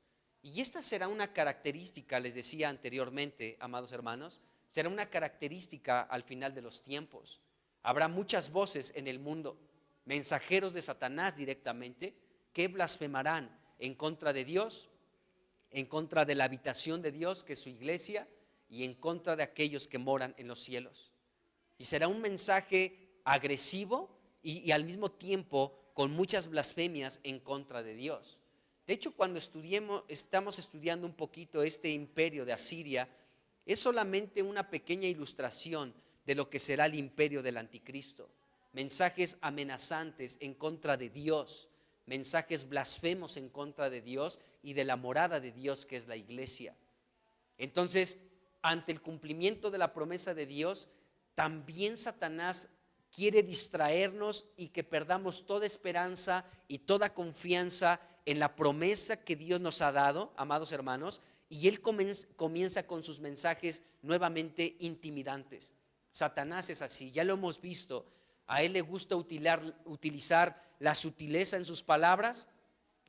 Y esta será una característica, les decía anteriormente, amados hermanos, será una característica al final de los tiempos. Habrá muchas voces en el mundo, mensajeros de Satanás directamente, que blasfemarán en contra de Dios, en contra de la habitación de Dios, que es su iglesia, y en contra de aquellos que moran en los cielos. Y será un mensaje agresivo y al mismo tiempo con muchas blasfemias en contra de Dios. De hecho, cuando estamos estudiando un poquito este imperio de Asiria, es solamente una pequeña ilustración de lo que será el imperio del anticristo. Mensajes amenazantes en contra de Dios, mensajes blasfemos en contra de Dios y de la morada de Dios, que es la iglesia. Entonces, ante el cumplimiento de la promesa de Dios, también Satanás quiere distraernos y que perdamos toda esperanza y toda confianza en la promesa que Dios nos ha dado, amados hermanos, y él comienza con sus mensajes nuevamente intimidantes. Satanás es así, ya lo hemos visto. A él le gusta utilizar la sutileza en sus palabras,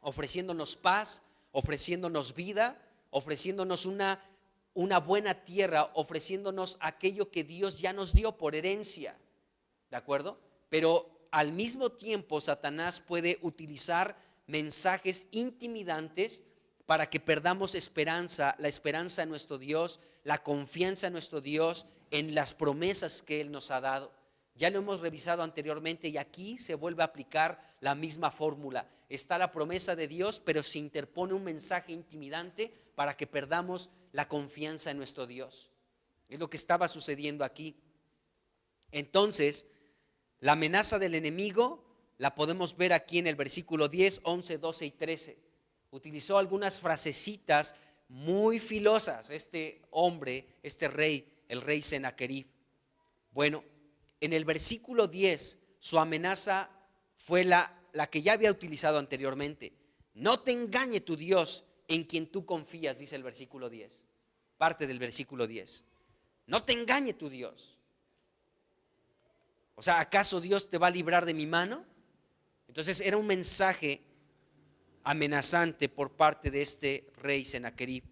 ofreciéndonos paz, ofreciéndonos vida, ofreciéndonos una buena tierra, ofreciéndonos aquello que Dios ya nos dio por herencia, ¿de acuerdo? Pero al mismo tiempo Satanás puede utilizar mensajes intimidantes para que perdamos esperanza, la esperanza en nuestro Dios, la confianza en nuestro Dios, en las promesas que Él nos ha dado. Ya lo hemos revisado anteriormente y aquí se vuelve a aplicar la misma fórmula. Está la promesa de Dios, pero se interpone un mensaje intimidante para que perdamos la confianza en nuestro Dios. Es lo que estaba sucediendo aquí. Entonces, la amenaza del enemigo la podemos ver aquí en el versículo 10, 11, 12 y 13. Utilizó algunas frasecitas muy filosas este hombre, este rey, el rey Sennacherib. Bueno, en el versículo 10 su amenaza fue la que ya había utilizado anteriormente. No te engañe tu Dios en quien tú confías, dice el versículo 10. Parte del versículo 10. No te engañe tu Dios. O sea, ¿acaso Dios te va a librar de mi mano? Entonces era un mensaje amenazante por parte de este rey Sennacherib.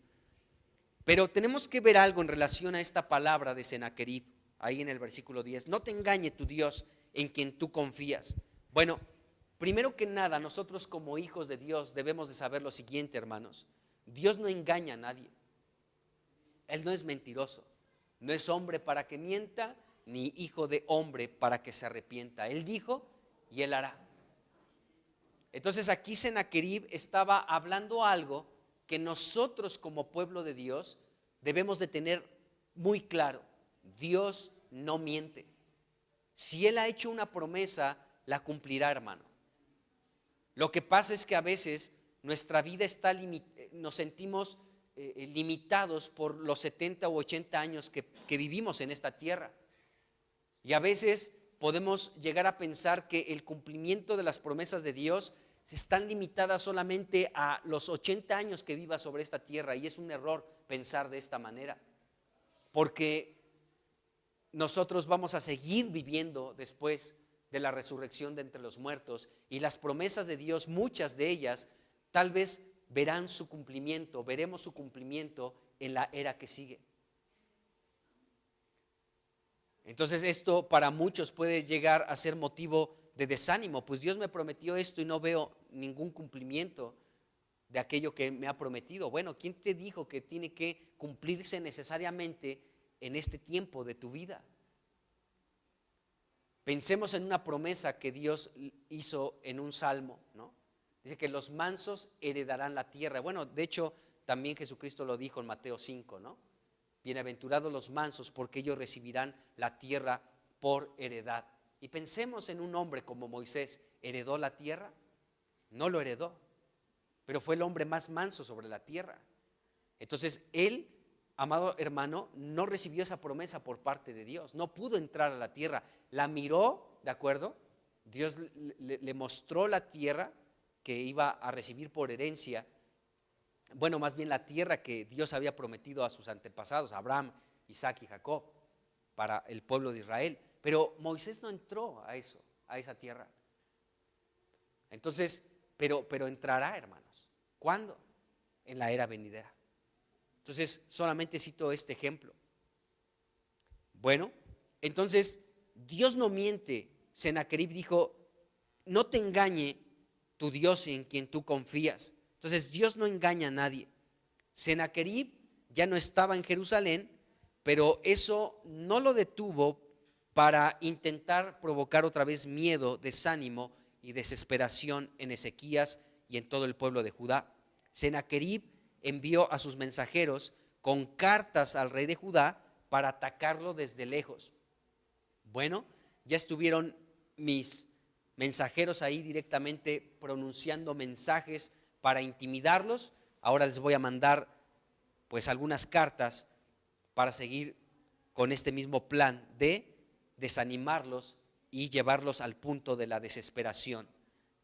Pero tenemos que ver algo en relación a esta palabra de Sennacherib, ahí en el versículo 10. No te engañe tu Dios en quien tú confías. Bueno, primero que nada, nosotros como hijos de Dios debemos de saber lo siguiente, hermanos. Dios no engaña a nadie. Él no es mentiroso. No es hombre para que mienta, ni hijo de hombre para que se arrepienta. Él dijo y él hará. Entonces aquí Sennacherib estaba hablando algo que nosotros como pueblo de Dios debemos de tener muy claro. Dios no miente. Si Él ha hecho una promesa, la cumplirá, hermano. Lo que pasa es que a veces nuestra vida está nos sentimos limitados por los 70 u 80 años que vivimos en esta tierra. Y a veces podemos llegar a pensar que el cumplimiento de las promesas de Dios están limitadas solamente a los 80 años que viva sobre esta tierra, y es un error pensar de esta manera, porque nosotros vamos a seguir viviendo después de la resurrección de entre los muertos, y las promesas de Dios, muchas de ellas, tal vez veremos su cumplimiento en la era que sigue. Entonces esto para muchos puede llegar a ser motivo de desánimo, pues Dios me prometió esto y no veo ningún cumplimiento de aquello que me ha prometido. Bueno, ¿quién te dijo que tiene que cumplirse necesariamente en este tiempo de tu vida? Pensemos en una promesa que Dios hizo en un salmo, ¿no? Dice que los mansos heredarán la tierra. Bueno, de hecho, también Jesucristo lo dijo en Mateo 5, ¿no? Bienaventurados los mansos, porque ellos recibirán la tierra por heredad. Y pensemos en un hombre como Moisés. ¿Heredó la tierra? No lo heredó, pero fue el hombre más manso sobre la tierra. Entonces él, amado hermano, no recibió esa promesa por parte de Dios. No pudo entrar a la tierra. La miró, ¿de acuerdo? Dios le mostró la tierra que iba a recibir por herencia. Bueno, más bien la tierra que Dios había prometido a sus antepasados, Abraham, Isaac y Jacob, para el pueblo de Israel. Pero Moisés no entró a esa tierra. Entonces, pero entrará, hermanos. ¿Cuándo? En la era venidera. Entonces, solamente cito este ejemplo. Bueno, entonces, Dios no miente. Sennacherib dijo, no te engañe tu Dios en quien tú confías. Entonces, Dios no engaña a nadie. Sennacherib ya no estaba en Jerusalén, pero eso no lo detuvo para intentar provocar otra vez miedo, desánimo y desesperación en Ezequías y en todo el pueblo de Judá. Sennacherib envió a sus mensajeros con cartas al rey de Judá para atacarlo desde lejos. Bueno, ya estuvieron mis mensajeros ahí directamente pronunciando mensajes para intimidarlos. Ahora les voy a mandar pues algunas cartas para seguir con este mismo plan de desanimarlos y llevarlos al punto de la desesperación.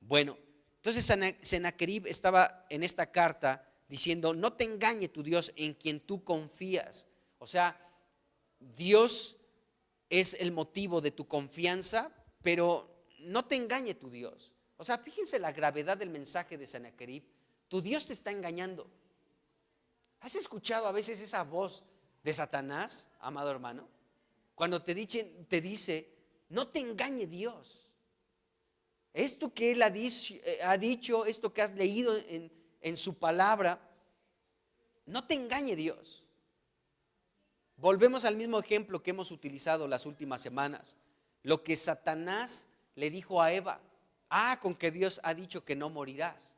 Bueno, entonces Sennacherib estaba en esta carta diciendo, no te engañe tu Dios en quien tú confías. O sea, Dios es el motivo de tu confianza, pero no te engañe tu Dios. O sea, fíjense la gravedad del mensaje de Sennacherib. Tu Dios te está engañando. ¿Has escuchado a veces esa voz de Satanás, amado hermano? Cuando te dice, no te engañe Dios. Esto que Él ha dicho, esto que has leído en su palabra, no te engañe Dios. Volvemos al mismo ejemplo que hemos utilizado las últimas semanas. Lo que Satanás le dijo a Eva, con que Dios ha dicho que no morirás.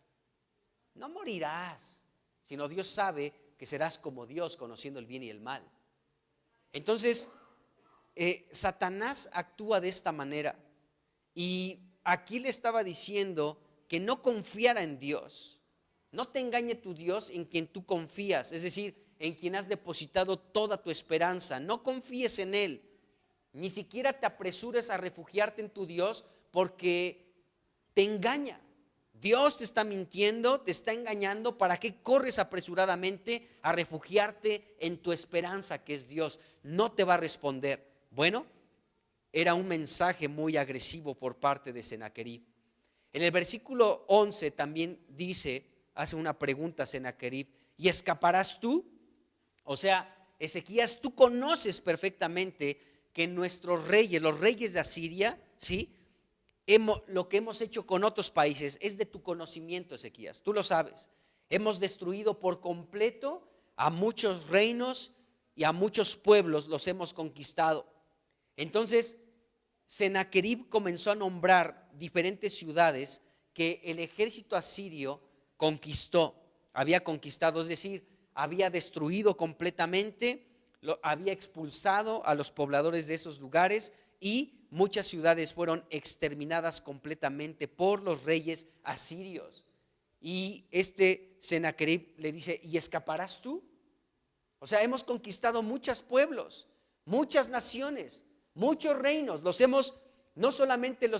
No morirás, sino Dios sabe que serás como Dios, conociendo el bien y el mal. Entonces, Satanás actúa de esta manera. Y aquí le estaba diciendo que no confiara en Dios. No te engañe tu Dios en quien tú confías, es decir, en quien has depositado toda tu esperanza. No confíes en Él. Ni siquiera te apresures a refugiarte en tu Dios porque te engaña. Dios te está mintiendo, te está engañando. ¿Para qué corres apresuradamente a refugiarte en tu esperanza que es Dios? No te va a responder. Bueno, era un mensaje muy agresivo por parte de Sennacherib. En el versículo 11 también dice, hace una pregunta a Sennacherib: ¿y escaparás tú? O sea, Ezequías, tú conoces perfectamente que nuestros reyes, los reyes de Asiria, ¿sí?, lo que hemos hecho con otros países es de tu conocimiento, Ezequías, tú lo sabes. Hemos destruido por completo a muchos reinos y a muchos pueblos, los hemos conquistado. Entonces Sennacherib comenzó a nombrar diferentes ciudades que el ejército asirio había conquistado, es decir, había destruido completamente, había expulsado a los pobladores de esos lugares, y muchas ciudades fueron exterminadas completamente por los reyes asirios. Y Sennacherib le dice: ¿y escaparás tú? O sea, hemos conquistado muchos pueblos, muchas naciones, muchos reinos. No solamente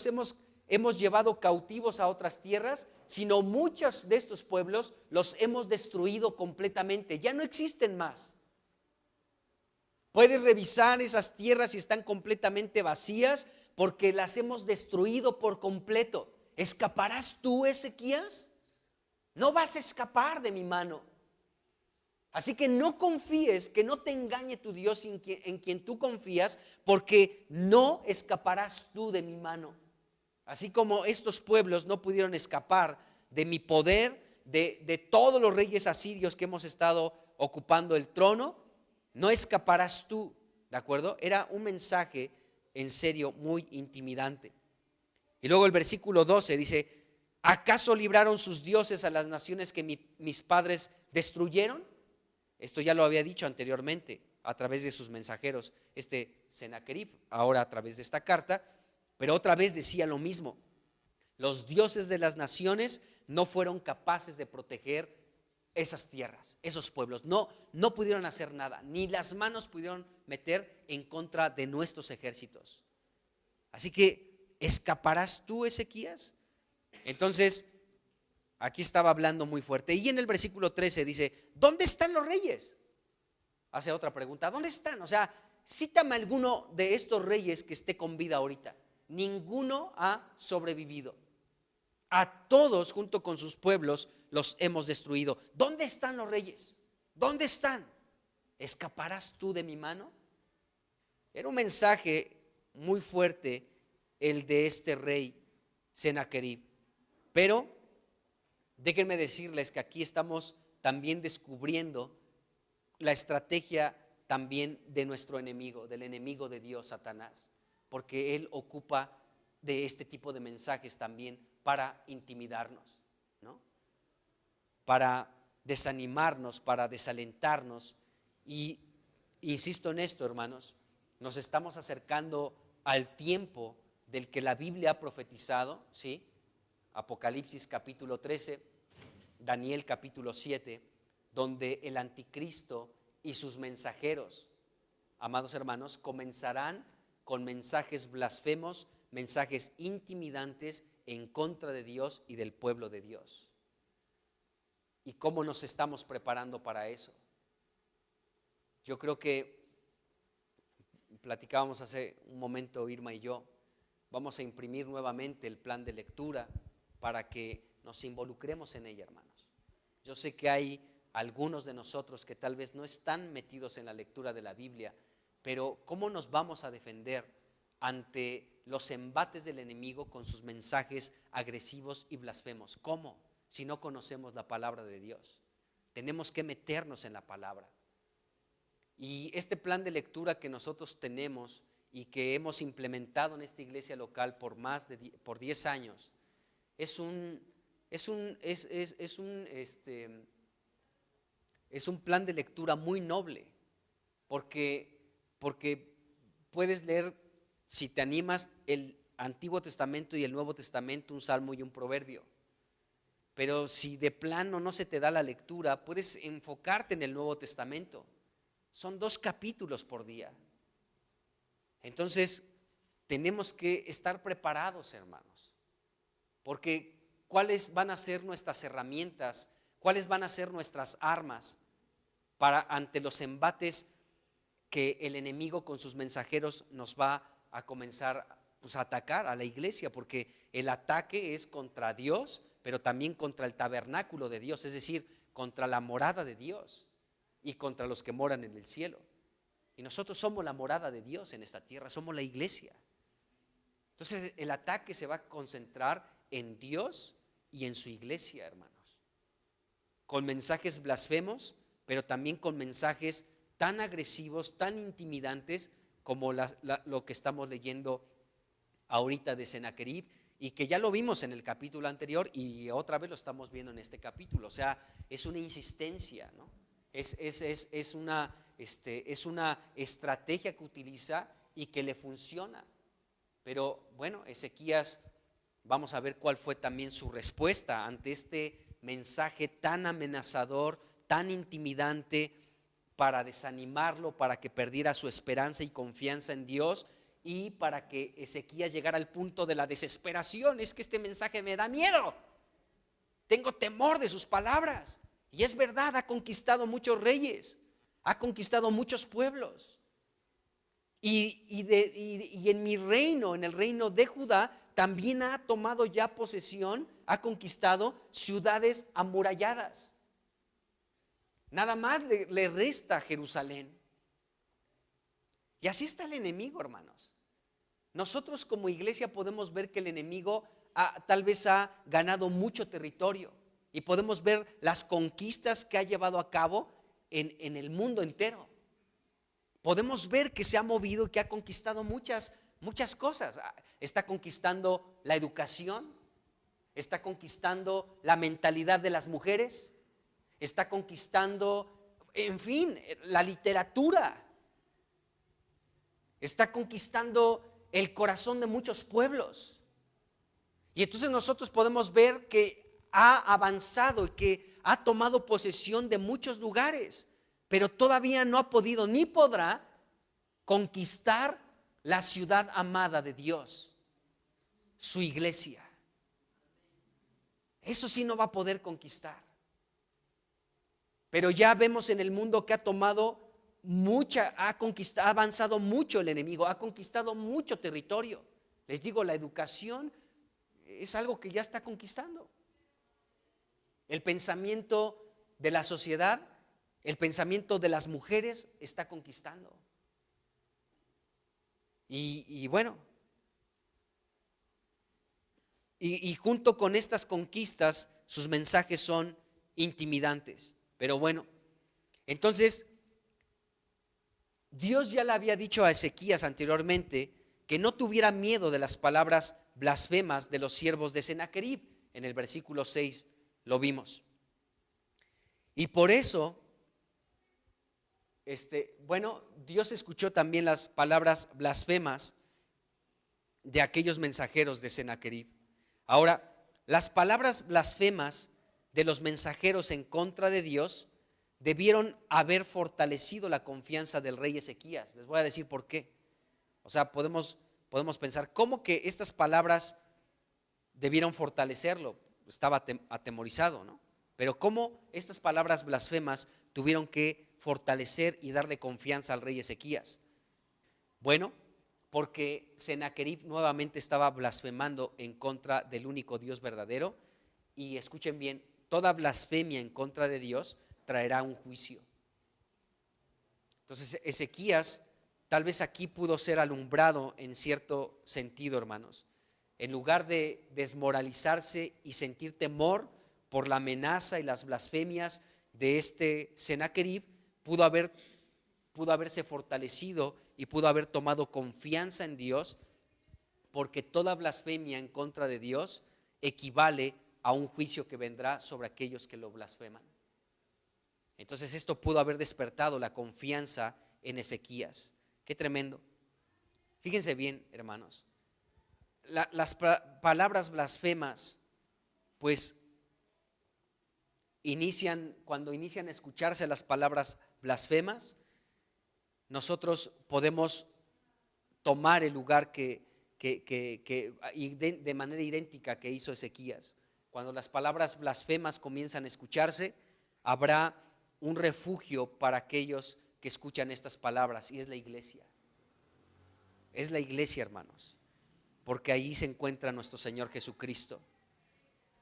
hemos llevado cautivos a otras tierras, sino muchos de estos pueblos los hemos destruido completamente. Ya no existen más. Puedes revisar esas tierras y están completamente vacías porque las hemos destruido por completo. ¿Escaparás tú, Ezequías? No vas a escapar de mi mano. Así que no confíes, que no te engañe tu Dios en quien tú confías, porque no escaparás tú de mi mano. Así como estos pueblos no pudieron escapar de mi poder, de todos los reyes asirios que hemos estado ocupando el trono, no escaparás tú, ¿de acuerdo? Era un mensaje en serio muy intimidante. Y luego el versículo 12 dice: ¿acaso libraron sus dioses a las naciones que mis padres destruyeron? Esto ya lo había dicho anteriormente a través de sus mensajeros Sennacherib, ahora a través de esta carta, pero otra vez decía lo mismo. Los dioses de las naciones no fueron capaces de proteger esas tierras, esos pueblos. No pudieron hacer nada, ni las manos pudieron meter en contra de nuestros ejércitos. Así que, ¿escaparás tú, Ezequías? Entonces, aquí estaba hablando muy fuerte. Y en el versículo 13 dice: ¿dónde están los reyes? Hace otra pregunta: ¿dónde están? O sea, cítame alguno de estos reyes que esté con vida ahorita. Ninguno ha sobrevivido. A todos, junto con sus pueblos, los hemos destruido. ¿Dónde están los reyes? ¿Dónde están? ¿Escaparás tú de mi mano? Era un mensaje muy fuerte el de este rey Sennacherib. Pero déjenme decirles que aquí estamos también descubriendo la estrategia también de nuestro enemigo, del enemigo de Dios, Satanás, porque él ocupa de este tipo de mensajes también para intimidarnos, ¿no? Para desanimarnos, para desalentarnos. Y insisto en esto, hermanos, nos estamos acercando al tiempo del que la Biblia ha profetizado, ¿sí? Apocalipsis capítulo 13, Daniel capítulo 7, donde el anticristo y sus mensajeros, amados hermanos, comenzarán con mensajes blasfemos, mensajes intimidantes en contra de Dios y del pueblo de Dios. ¿Y cómo nos estamos preparando para eso? Yo creo que platicábamos hace un momento Irma y yo, vamos a imprimir nuevamente el plan de lectura para que nos involucremos en ella, hermanos. Yo sé que hay algunos de nosotros que tal vez no están metidos en la lectura de la Biblia, pero ¿cómo nos vamos a defender ante los embates del enemigo con sus mensajes agresivos y blasfemos? ¿Cómo? Si no conocemos la palabra de Dios. Tenemos que meternos en la palabra. Y este plan de lectura que nosotros tenemos y que hemos implementado en esta iglesia local por 10 años, es un plan de lectura muy noble, porque porque puedes leer, si te animas, el Antiguo Testamento y el Nuevo Testamento, un salmo y un proverbio. Pero si de plano no se te da la lectura, puedes enfocarte en el Nuevo Testamento. Son 2 capítulos por día. Entonces, tenemos que estar preparados, hermanos, porque ¿cuáles van a ser nuestras herramientas? ¿Cuáles van a ser nuestras armas para ante los embates que el enemigo con sus mensajeros nos va a comenzar a atacar a la iglesia? Porque el ataque es contra Dios, pero también contra el tabernáculo de Dios, es decir, contra la morada de Dios y contra los que moran en el cielo. Y nosotros somos la morada de Dios en esta tierra, somos la iglesia. Entonces el ataque se va a concentrar en Dios y en su iglesia, hermanos, con mensajes blasfemos, pero también con mensajes tan agresivos, tan intimidantes como lo que estamos leyendo ahorita de Sennacherib, y que ya lo vimos en el capítulo anterior y otra vez lo estamos viendo en este capítulo. O sea, es una insistencia, ¿no? Es una estrategia que utiliza y que le funciona. Pero bueno, Ezequías, vamos a ver cuál fue también su respuesta ante este mensaje tan amenazador, tan intimidante, para desanimarlo, para que perdiera su esperanza y confianza en Dios, y para que Ezequías llegara al punto de la desesperación. Es que este mensaje me da miedo, tengo temor de sus palabras. Y es verdad, ha conquistado muchos reyes, ha conquistado muchos pueblos. Y en mi reino, en el reino de Judá, también ha tomado ya posesión, ha conquistado ciudades amuralladas. Nada más le resta Jerusalén. Y así está el enemigo, hermanos. Nosotros como iglesia podemos ver que el enemigo tal vez ha ganado mucho territorio, y podemos ver las conquistas que ha llevado a cabo en el mundo entero. Podemos ver que se ha movido y que ha conquistado muchas cosas. Está conquistando la educación, está conquistando la mentalidad de las mujeres, está conquistando, en fin, la literatura, está conquistando el corazón de muchos pueblos. Y entonces nosotros podemos ver que ha avanzado y que ha tomado posesión de muchos lugares, pero todavía no ha podido ni podrá conquistar la ciudad amada de Dios, su iglesia. Eso sí no va a poder conquistar. Pero ya vemos en el mundo que ha avanzado mucho el enemigo, ha conquistado mucho territorio. Les digo, la educación es algo que ya está conquistando. El pensamiento de la sociedad, el pensamiento de las mujeres está conquistando. Y bueno, y junto con estas conquistas, sus mensajes son intimidantes. Pero bueno, entonces Dios ya le había dicho a Ezequías anteriormente que no tuviera miedo de las palabras blasfemas de los siervos de Sennacherib. En el versículo 6 lo vimos. Y por eso, Dios escuchó también las palabras blasfemas de aquellos mensajeros de Sennacherib. Ahora, las palabras blasfemas de los mensajeros en contra de Dios debieron haber fortalecido la confianza del rey Ezequías. Les voy a decir por qué. O sea, podemos pensar, ¿cómo que estas palabras debieron fortalecerlo? Estaba atemorizado, ¿no? Pero ¿cómo estas palabras blasfemas tuvieron que fortalecer y darle confianza al rey Ezequías? Bueno, porque Sennacherib nuevamente estaba blasfemando en contra del único Dios verdadero. Y escuchen bien, toda blasfemia en contra de Dios traerá un juicio. Entonces Ezequías tal vez aquí pudo ser alumbrado en cierto sentido, hermanos. En lugar de desmoralizarse y sentir temor por la amenaza y las blasfemias de este Sennacherib, pudo haberse fortalecido y pudo haber tomado confianza en Dios, porque toda blasfemia en contra de Dios equivale a un juicio que vendrá sobre aquellos que lo blasfeman. Entonces esto pudo haber despertado la confianza en Ezequías. Qué tremendo. Fíjense bien, hermanos. Las palabras blasfemas, pues, cuando inician a escucharse las palabras blasfemas, nosotros podemos tomar el lugar de manera idéntica que hizo Ezequías. Cuando las palabras blasfemas comienzan a escucharse, habrá un refugio para aquellos que escuchan estas palabras, y es la iglesia. Es la iglesia, hermanos, porque ahí se encuentra nuestro Señor Jesucristo.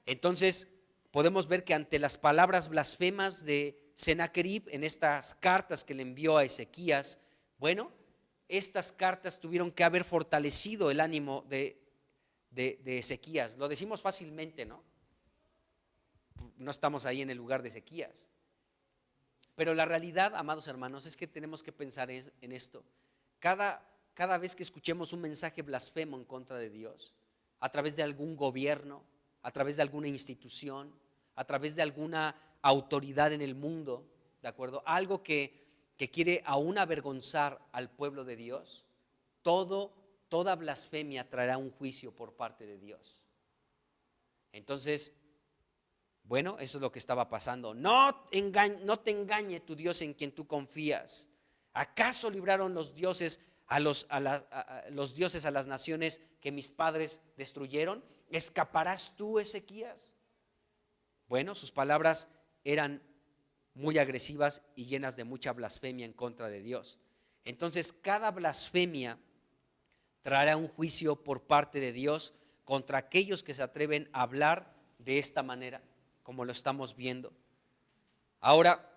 Entonces podemos ver que ante las palabras blasfemas de Sennacherib en estas cartas que le envió a Ezequías, bueno, estas cartas tuvieron que haber fortalecido el ánimo de Ezequías. Lo decimos fácilmente, ¿no? No estamos ahí en el lugar de Ezequías. Pero la realidad, amados hermanos, es que tenemos que pensar en esto. Cada vez que escuchemos un mensaje blasfemo en contra de Dios, a través de algún gobierno, a través de alguna institución, a través de alguna autoridad en el mundo, ¿de acuerdo? Algo que quiere aún avergonzar al pueblo de Dios, toda blasfemia traerá un juicio por parte de Dios. Entonces, bueno, eso es lo que estaba pasando. No te engañe tu Dios en quien tú confías. ¿Acaso libraron los dioses a las naciones que mis padres destruyeron? ¿Escaparás tú, Ezequías? Bueno, sus palabras eran muy agresivas y llenas de mucha blasfemia en contra de Dios. Entonces, cada blasfemia traerá un juicio por parte de Dios contra aquellos que se atreven a hablar de esta manera, como lo estamos viendo. Ahora,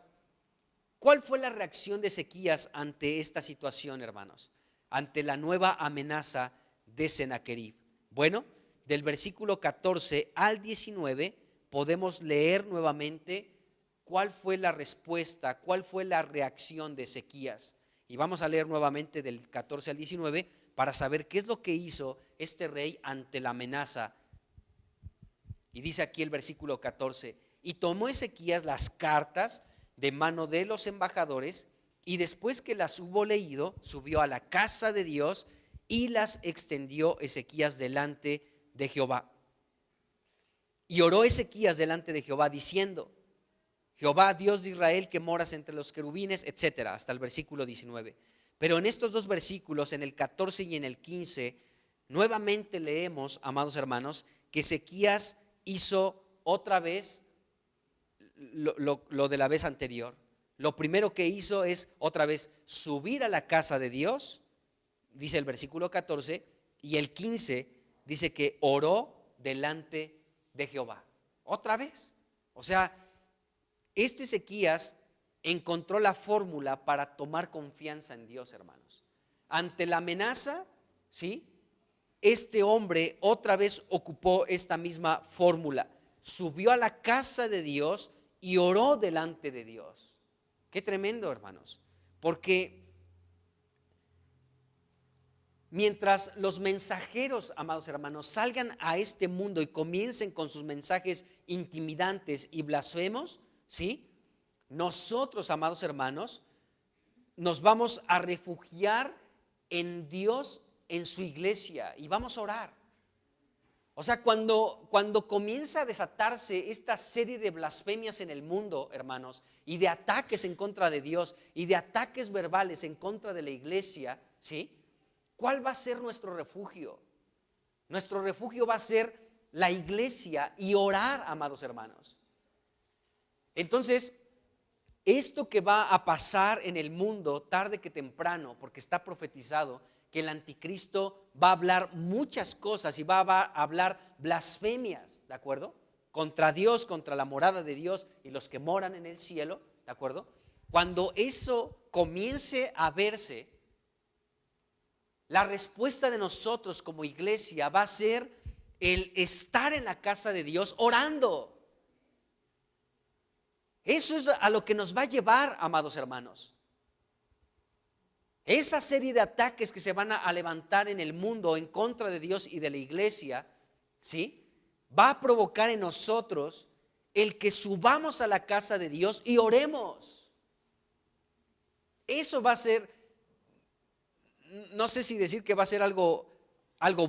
¿cuál fue la reacción de Ezequías ante esta situación, hermanos? Ante la nueva amenaza de Sennacherib. Bueno, del versículo 14 al 19 podemos leer nuevamente cuál fue la respuesta, cuál fue la reacción de Ezequías. Y vamos a leer nuevamente del 14 al 19 para saber qué es lo que hizo este rey ante la amenaza. Y dice aquí el versículo 14: y tomó Ezequías las cartas de mano de los embajadores, y después que las hubo leído, subió a la casa de Dios y las extendió Ezequías delante de Jehová. Y oró Ezequías delante de Jehová diciendo: Jehová, Dios de Israel, que moras entre los querubines, etcétera, hasta el versículo 19. Pero en estos dos versículos, en el 14 y en el 15, nuevamente leemos, amados hermanos, que Ezequías hizo otra vez lo de la vez anterior. Lo primero que hizo es otra vez subir a la casa de Dios, dice el versículo 14, y el 15 dice que oró delante de Jehová. Otra vez. O sea, este Ezequías encontró la fórmula para tomar confianza en Dios, hermanos. Ante la amenaza, ¿sí? Este hombre otra vez ocupó esta misma fórmula. Subió a la casa de Dios y oró delante de Dios. Qué tremendo, hermanos. Porque mientras los mensajeros, amados hermanos, salgan a este mundo y comiencen con sus mensajes intimidantes y blasfemos, ¿sí? Nosotros, amados hermanos, nos vamos a refugiar en Dios, en su iglesia, y vamos a orar. O sea, cuando comienza a desatarse esta serie de blasfemias en el mundo, hermanos, y de ataques en contra de Dios, y de ataques verbales en contra de la iglesia, ¿sí? ¿Cuál va a ser nuestro refugio? Nuestro refugio va a ser la iglesia y orar, amados hermanos. Entonces, esto que va a pasar en el mundo tarde que temprano, porque está profetizado que el anticristo va a hablar muchas cosas y va a hablar blasfemias, ¿de acuerdo? Contra Dios, contra la morada de Dios y los que moran en el cielo, ¿de acuerdo? Cuando eso comience a verse, la respuesta de nosotros como iglesia va a ser el estar en la casa de Dios orando. Eso es a lo que nos va a llevar, amados hermanos. Esa serie de ataques que se van a levantar en el mundo en contra de Dios y de la iglesia, ¿sí? Va a provocar en nosotros el que subamos a la casa de Dios y oremos. Eso va a ser no sé si decir que va a ser algo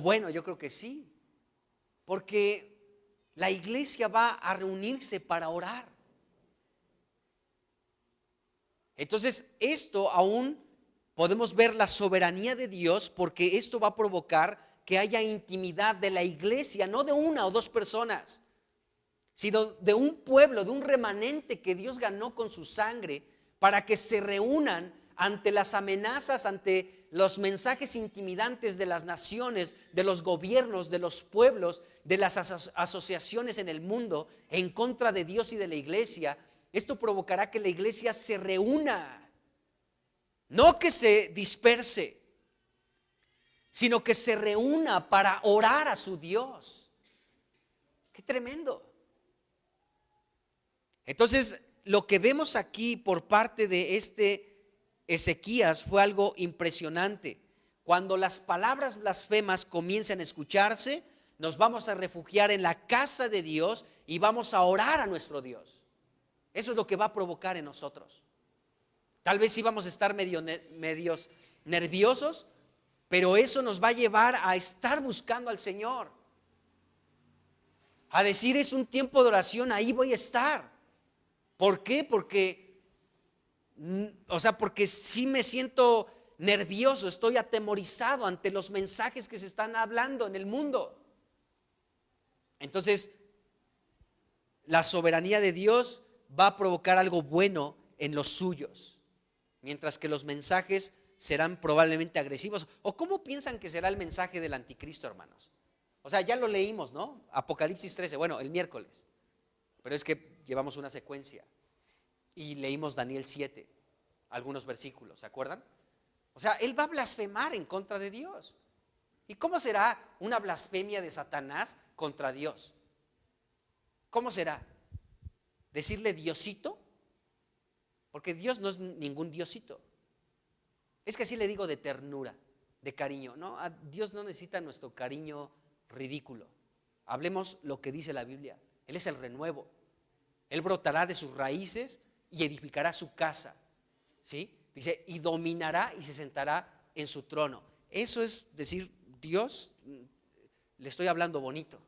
bueno, yo creo que sí, porque la iglesia va a reunirse para orar. Entonces, esto aún podemos ver la soberanía de Dios, porque esto va a provocar que haya intimidad de la iglesia, no de una o dos personas, sino de un pueblo, de un remanente que Dios ganó con su sangre, para que se reúnan ante las amenazas, ante los mensajes intimidantes de las naciones, de los gobiernos, de los pueblos, de las asociaciones en el mundo en contra de Dios y de la iglesia. Esto provocará que la iglesia se reúna, no que se disperse, sino que se reúna para orar a su Dios. ¡Qué tremendo! Entonces, lo que vemos aquí por parte de Ezequías fue algo impresionante. Cuando las palabras blasfemas comiencen a escucharse, nos vamos a refugiar en la casa de Dios y vamos a orar a nuestro Dios. Eso es lo que va a provocar en nosotros. Tal vez sí vamos a estar medios nerviosos, pero eso nos va a llevar a estar buscando al Señor, a decir: es un tiempo de oración, ahí voy a estar. ¿Por qué? Porque sí me siento nervioso, estoy atemorizado ante los mensajes que se están hablando en el mundo. Entonces, la soberanía de Dios va a provocar algo bueno en los suyos, mientras que los mensajes serán probablemente agresivos. ¿O cómo piensan que será el mensaje del anticristo, hermanos? O sea, ya lo leímos, ¿no? Apocalipsis 13, bueno, el miércoles, pero es que llevamos una secuencia y leímos Daniel 7, algunos versículos, ¿se acuerdan? O sea, él va a blasfemar en contra de Dios. ¿Y cómo será una blasfemia de Satanás contra Dios? ¿Cómo será? ¿Decirle Diosito? Porque Dios no es ningún Diosito. Es que así le digo de ternura, de cariño. No, a Dios no necesita nuestro cariño ridículo. Hablemos lo que dice la Biblia. Él es el renuevo. Él brotará de sus raíces y edificará su casa. ¿Sí? Dice, y dominará y se sentará en su trono. Eso es decir, Dios, le estoy hablando bonito,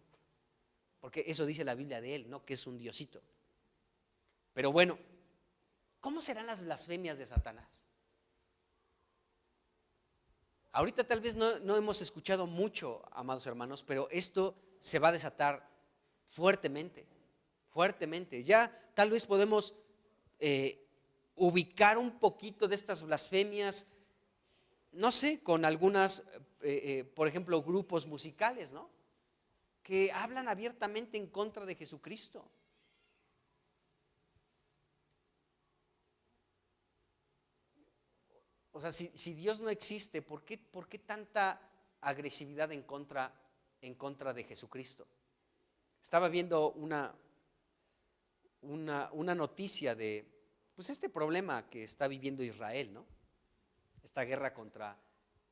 porque eso dice la Biblia de él, no que es un Diosito. Pero bueno, ¿cómo serán las blasfemias de Satanás? Ahorita tal vez no hemos escuchado mucho, amados hermanos, pero esto se va a desatar fuertemente, fuertemente. Ya tal vez podemos ubicar un poquito de estas blasfemias, no sé, con algunas, por ejemplo, grupos musicales, ¿no? Que hablan abiertamente en contra de Jesucristo. O sea, si Dios no existe, ¿por qué tanta agresividad en contra de Jesucristo? Estaba viendo una noticia de pues este problema que está viviendo Israel, ¿no? Esta guerra contra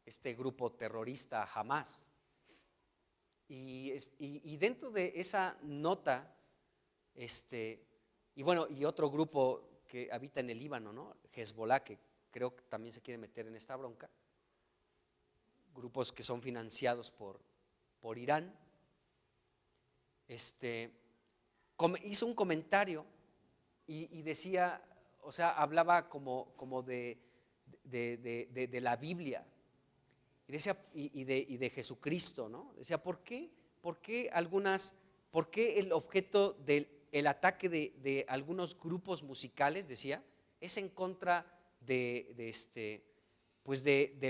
este grupo terrorista Hamás. Y dentro de esa nota, y otro grupo que habita en el Líbano, ¿no? Hezbollah, que creo que también se quiere meter en esta bronca, grupos que son financiados por Irán, hizo un comentario y decía, o sea, hablaba como de la Biblia, y decía, y de Jesucristo, ¿no? Decía, ¿por qué el objeto del ataque de algunos grupos musicales, decía, es en contra de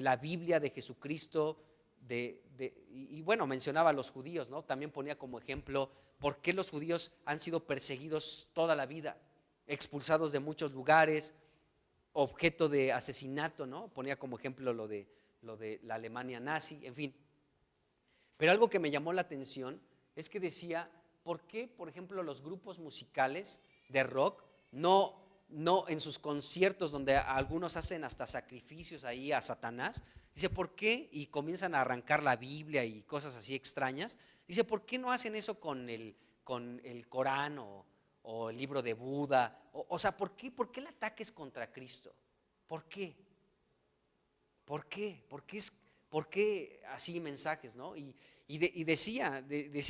la Biblia, de Jesucristo, y bueno, mencionaba a los judíos, ¿no? También ponía como ejemplo por qué los judíos han sido perseguidos toda la vida, expulsados de muchos lugares, objeto de asesinato, ¿no? Ponía como ejemplo lo de la Alemania nazi, en fin. Pero algo que me llamó la atención es que decía, ¿por qué, por ejemplo, los grupos musicales de rock no en sus conciertos, donde algunos hacen hasta sacrificios ahí a Satanás? Dice, ¿por qué? Y comienzan a arrancar la Biblia y cosas así extrañas. Dice, ¿por qué no hacen eso con el Corán o el libro de Buda? O sea, ¿por qué el ataque es contra Cristo? ¿Por qué? ¿Por qué? ¿Por qué así mensajes, no? Y decía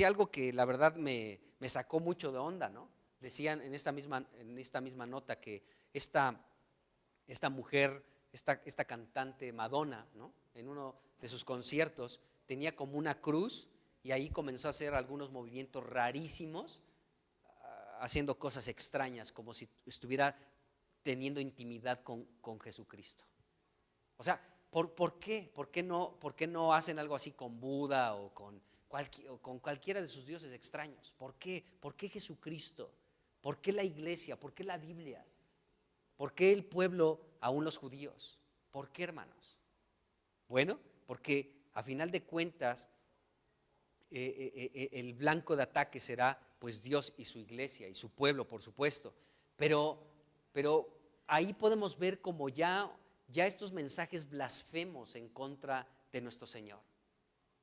algo que la verdad me sacó mucho de onda, ¿no? Decían en esta misma nota que esta mujer, esta cantante Madonna, ¿no? En uno de sus conciertos tenía como una cruz y ahí comenzó a hacer algunos movimientos rarísimos, haciendo cosas extrañas, como si estuviera teniendo intimidad con Jesucristo. O sea, ¿por qué? ¿Por qué no hacen algo así con Buda o con cualquiera de sus dioses extraños? ¿Por qué? ¿Por qué Jesucristo? ¿Por qué la iglesia? ¿Por qué la Biblia? ¿Por qué el pueblo, aún los judíos? ¿Por qué, hermanos? Bueno, porque a final de cuentas el blanco de ataque será pues Dios y su iglesia y su pueblo, por supuesto. Pero ahí podemos ver como ya estos mensajes blasfemos en contra de nuestro Señor.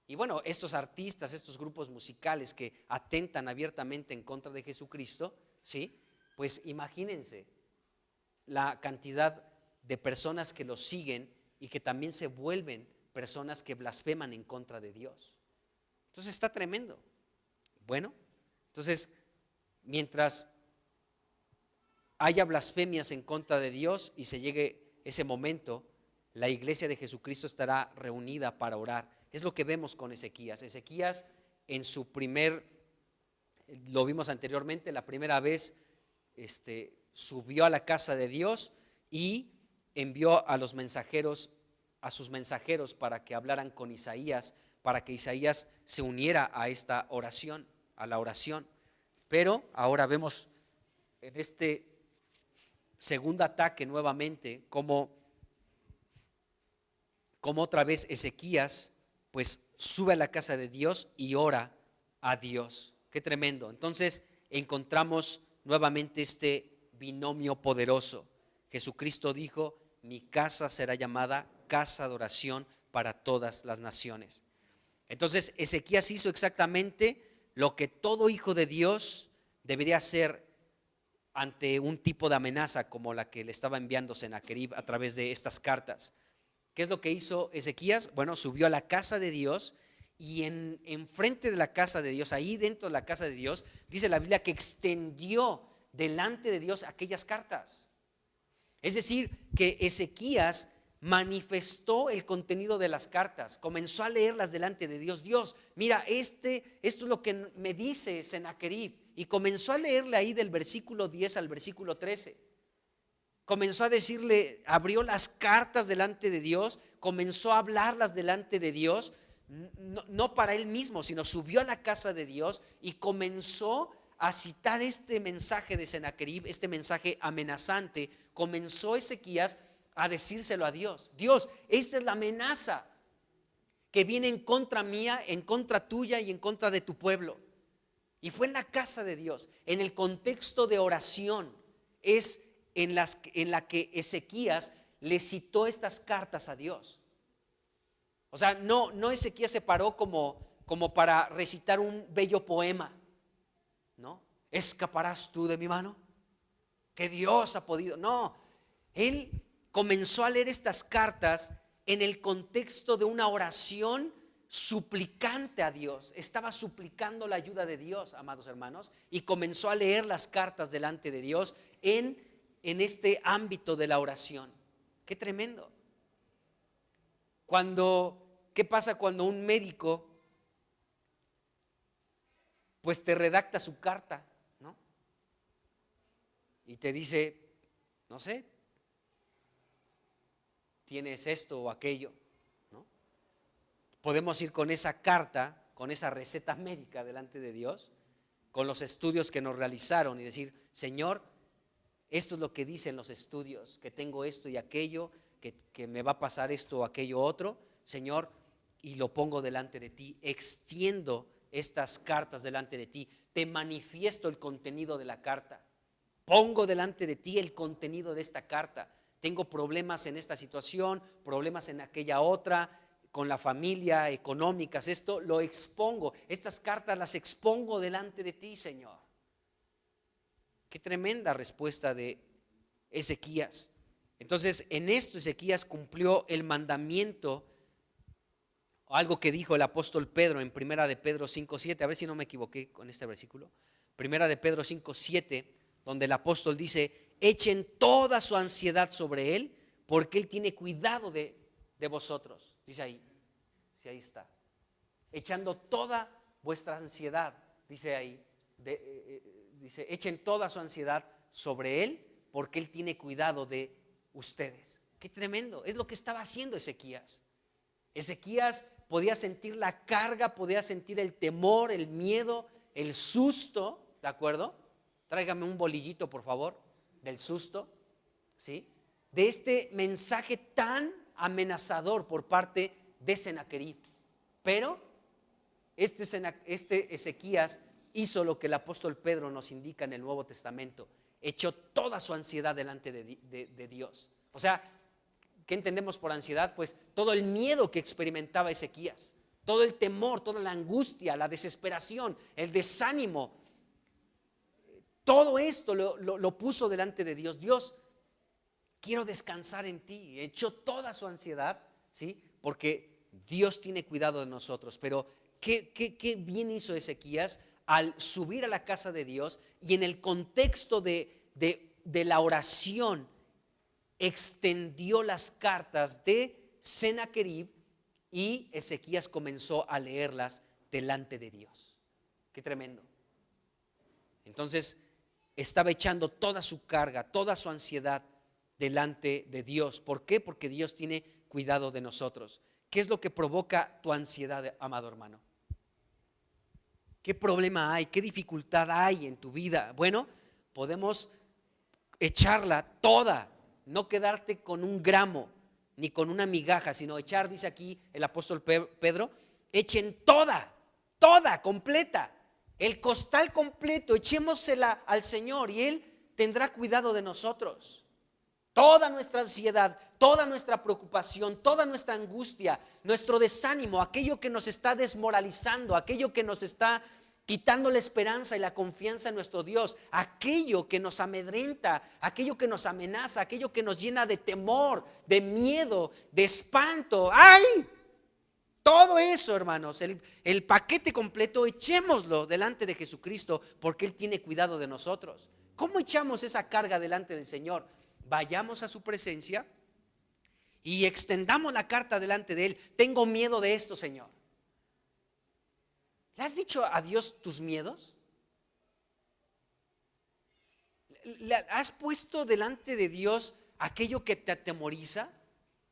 Y bueno, estos artistas, estos grupos musicales que atentan abiertamente en contra de Jesucristo, ¿sí? Pues imagínense la cantidad de personas que los siguen y que también se vuelven personas que blasfeman en contra de Dios. Entonces está tremendo. Bueno, entonces mientras haya blasfemias en contra de Dios y se llegue ese momento, la iglesia de Jesucristo estará reunida para orar. Es lo que vemos con Ezequías. Ezequías en su lo vimos anteriormente, la primera vez subió a la casa de Dios y envió a sus mensajeros para que hablaran con Isaías, para que Isaías se uniera a esta oración, a la oración. Pero ahora vemos en este segundo ataque nuevamente como otra vez Ezequías pues sube a la casa de Dios y ora a Dios. Qué tremendo. Entonces encontramos nuevamente este binomio poderoso. Jesucristo dijo: mi casa será llamada casa de oración para todas las naciones. Entonces Ezequías hizo exactamente lo que todo hijo de Dios debería hacer ante un tipo de amenaza como la que le estaba enviando Sennacherib a través de estas cartas. ¿Qué es lo que hizo Ezequías? Bueno, subió a la casa de Dios y en frente de la casa de Dios, ahí dentro de la casa de Dios, dice la Biblia que extendió delante de Dios aquellas cartas. Es decir, que Ezequías manifestó el contenido de las cartas, comenzó a leerlas delante de Dios. Dios, mira, esto es lo que me dice Sennacherib, y comenzó a leerle ahí del versículo 10 al versículo 13. Comenzó a decirle, abrió las cartas delante de Dios, comenzó a hablarlas delante de Dios, no para él mismo, sino subió a la casa de Dios y comenzó a citar este mensaje de Sennacherib, este mensaje amenazante. Comenzó Ezequías a decírselo a Dios. Dios, esta es la amenaza que viene en contra mía, en contra tuya y en contra de tu pueblo. Y fue en la casa de Dios, en el contexto de oración, es en la que Ezequías le citó estas cartas a Dios. O sea, no Ezequías se paró como para recitar un bello poema, ¿no? ¿Escaparás tú de mi mano? Que Dios ha podido. No, él comenzó a leer estas cartas en el contexto de una oración suplicante a Dios. Estaba suplicando la ayuda de Dios, amados hermanos, y comenzó a leer las cartas delante de Dios en este ámbito de la oración. Qué tremendo. ¿Qué pasa cuando un médico pues te redacta su carta, ¿no? Y te dice, no sé, tienes esto o aquello, ¿no? Podemos ir con esa carta, con esa receta médica delante de Dios, con los estudios que nos realizaron y decir, Señor, esto es lo que dicen los estudios, que tengo esto y aquello, que me va a pasar esto o aquello otro, Señor, y lo pongo delante de ti, extiendo estas cartas delante de ti, te manifiesto el contenido de la carta, pongo delante de ti el contenido de esta carta. Tengo problemas en esta situación, problemas en aquella otra, con la familia, económicas, esto lo expongo, estas cartas las expongo delante de ti, Señor. Qué tremenda respuesta de Ezequías. Entonces, en esto Ezequías cumplió el mandamiento, algo que dijo el apóstol Pedro en Primera de Pedro 5:7, a ver si no me equivoqué con este versículo. Primera de Pedro 5:7, donde el apóstol dice: echen toda su ansiedad sobre él, porque él tiene cuidado de vosotros. Dice ahí, sí, ahí está. Echando toda vuestra ansiedad, dice ahí, dice: echen toda su ansiedad sobre él, porque él tiene cuidado de ustedes. Qué tremendo, es lo que estaba haciendo Ezequías. Ezequías podía sentir la carga, podía sentir el temor, el miedo, el susto, ¿de acuerdo? Tráigame un bolillito, por favor, del susto, ¿sí? De este mensaje tan amenazador por parte de Sennacherib. Pero este Ezequías hizo lo que el apóstol Pedro nos indica en el Nuevo Testamento: echó toda su ansiedad delante de Dios. O sea, ¿qué entendemos por ansiedad? Pues todo el miedo que experimentaba Ezequías, todo el temor, toda la angustia, la desesperación, el desánimo, todo esto lo puso delante de Dios. Dios, quiero descansar en ti. Echó toda su ansiedad, ¿sí? Porque Dios tiene cuidado de nosotros. Pero ¿qué bien hizo Ezequías al subir a la casa de Dios? Y en el contexto de la oración, extendió las cartas de Sennacherib y Ezequías comenzó a leerlas delante de Dios. Qué tremendo. Entonces estaba echando toda su carga, toda su ansiedad delante de Dios. ¿Por qué? Porque Dios tiene cuidado de nosotros. ¿Qué es lo que provoca tu ansiedad, amado hermano? ¿Qué problema hay? ¿Qué dificultad hay en tu vida? Bueno, podemos echarla toda, no quedarte con un gramo ni con una migaja, sino echar, dice aquí el apóstol Pedro: echen toda, completa, el costal completo, echémosela al Señor y Él tendrá cuidado de nosotros. Toda nuestra ansiedad, toda nuestra preocupación, toda nuestra angustia, nuestro desánimo, aquello que nos está desmoralizando, aquello que nos está quitando la esperanza y la confianza en nuestro Dios, aquello que nos amedrenta, aquello que nos amenaza, aquello que nos llena de temor, de miedo, de espanto. ¡Ay! Todo eso, hermanos, el paquete completo, echémoslo delante de Jesucristo, porque Él tiene cuidado de nosotros. ¿Cómo echamos esa carga delante del Señor? Vayamos a su presencia y extendamos la carta delante de Él. Tengo miedo de esto, Señor. ¿Le has dicho a Dios tus miedos? ¿Le has puesto delante de Dios aquello que te atemoriza?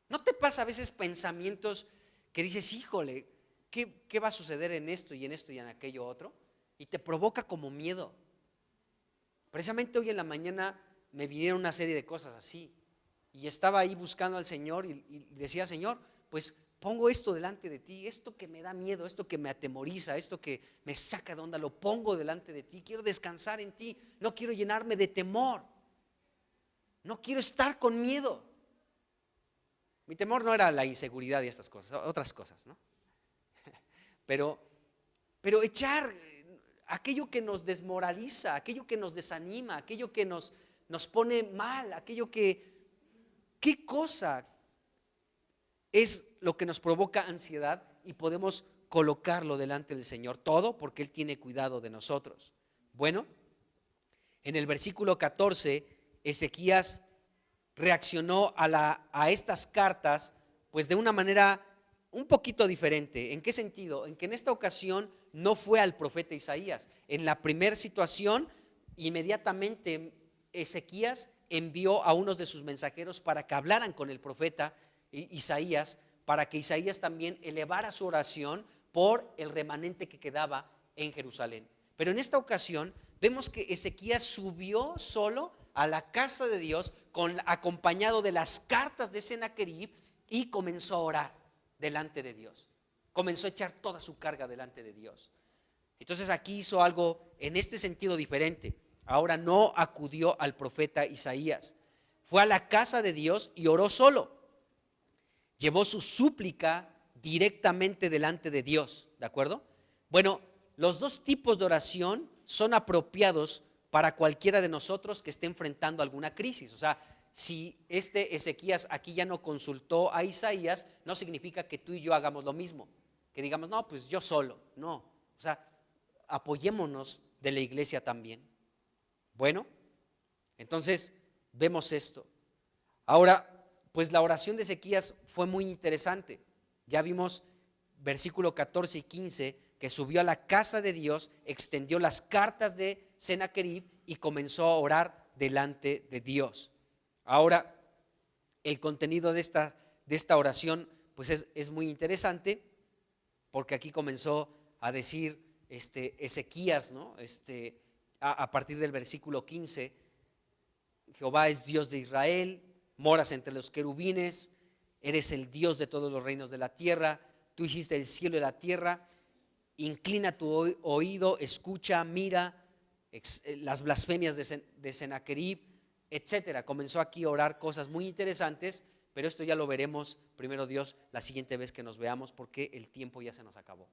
¿No te pasa a veces pensamientos que dices: híjole, ¿qué va a suceder en esto y en esto y en aquello otro? Y te provoca como miedo. Precisamente hoy en la mañana me vinieron una serie de cosas así, y estaba ahí buscando al Señor y decía: Señor, pues pongo esto delante de ti, esto que me da miedo, esto que me atemoriza, esto que me saca de onda, lo pongo delante de ti. Quiero descansar en ti, no quiero llenarme de temor, no quiero estar con miedo. Mi temor no era la inseguridad y estas cosas, otras cosas, ¿no? Pero echar aquello que nos desmoraliza, aquello que nos desanima, aquello que nos pone mal, aquello ¿qué cosa es lo que nos provoca ansiedad? Y podemos colocarlo delante del Señor, todo porque Él tiene cuidado de nosotros. Bueno, en el versículo 14, Ezequías reaccionó a estas cartas pues de una manera un poquito diferente. ¿En qué sentido? En que en esta ocasión no fue al profeta Isaías. En la primera situación, inmediatamente Ezequías envió a unos de sus mensajeros para que hablaran con el profeta Isaías, para que Isaías también elevara su oración por el remanente que quedaba en Jerusalén. Pero en esta ocasión vemos que Ezequías subió solo a la casa de Dios, acompañado de las cartas de Sennacherib, y comenzó a orar delante de Dios. Comenzó a echar toda su carga delante de Dios. Entonces aquí hizo algo en este sentido diferente. Ahora no acudió al profeta Isaías, fue a la casa de Dios y oró solo. Llevó su súplica directamente delante de Dios, ¿de acuerdo? Bueno, los dos tipos de oración son apropiados para cualquiera de nosotros que esté enfrentando alguna crisis. O sea, si este Ezequías aquí ya no consultó a Isaías, no significa que tú y yo hagamos lo mismo, que digamos, no, pues yo solo, no, o sea, apoyémonos de la iglesia también. Bueno, entonces vemos esto. Ahora, pues la oración de Ezequías fue muy interesante. Ya vimos versículo 14 y 15, que subió a la casa de Dios, extendió las cartas de Sennacherib y comenzó a orar delante de Dios. Ahora, el contenido de esta oración pues es muy interesante, porque aquí comenzó a decir Ezequías, ¿no? A partir del versículo 15, Jehová es Dios de Israel, moras entre los querubines, eres el Dios de todos los reinos de la tierra, tú hiciste el cielo y la tierra, inclina tu oído, escucha, mira las blasfemias de Sennacherib, etcétera. Comenzó aquí a orar cosas muy interesantes, pero esto ya lo veremos, primero Dios, la siguiente vez que nos veamos, porque el tiempo ya se nos acabó.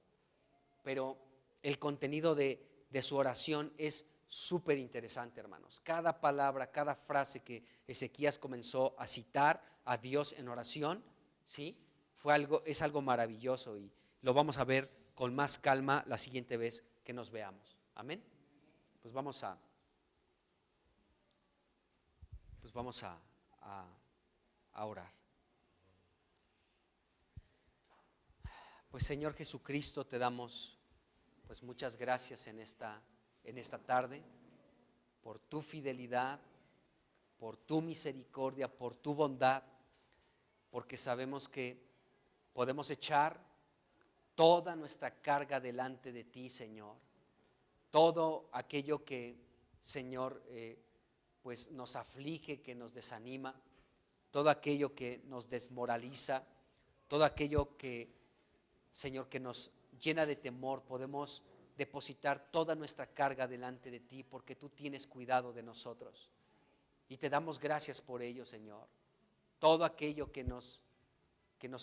Pero el contenido de su oración es súper interesante, hermanos. Cada palabra, cada frase que Ezequías comenzó a citar a Dios en oración, ¿sí? Es algo maravilloso, y lo vamos a ver con más calma la siguiente vez que nos veamos. Amén. Pues vamos a orar. Pues Señor Jesucristo, te damos pues muchas gracias en esta tarde por tu fidelidad, por tu misericordia, por tu bondad, porque sabemos que podemos echar toda nuestra carga delante de ti, Señor. Todo aquello que, Señor, pues nos aflige, que nos desanima, todo aquello que nos desmoraliza, todo aquello que, Señor, que nos llena de temor, podemos depositar toda nuestra carga delante de ti, porque tú tienes cuidado de nosotros. Y te damos gracias por ello, Señor. Todo aquello que nos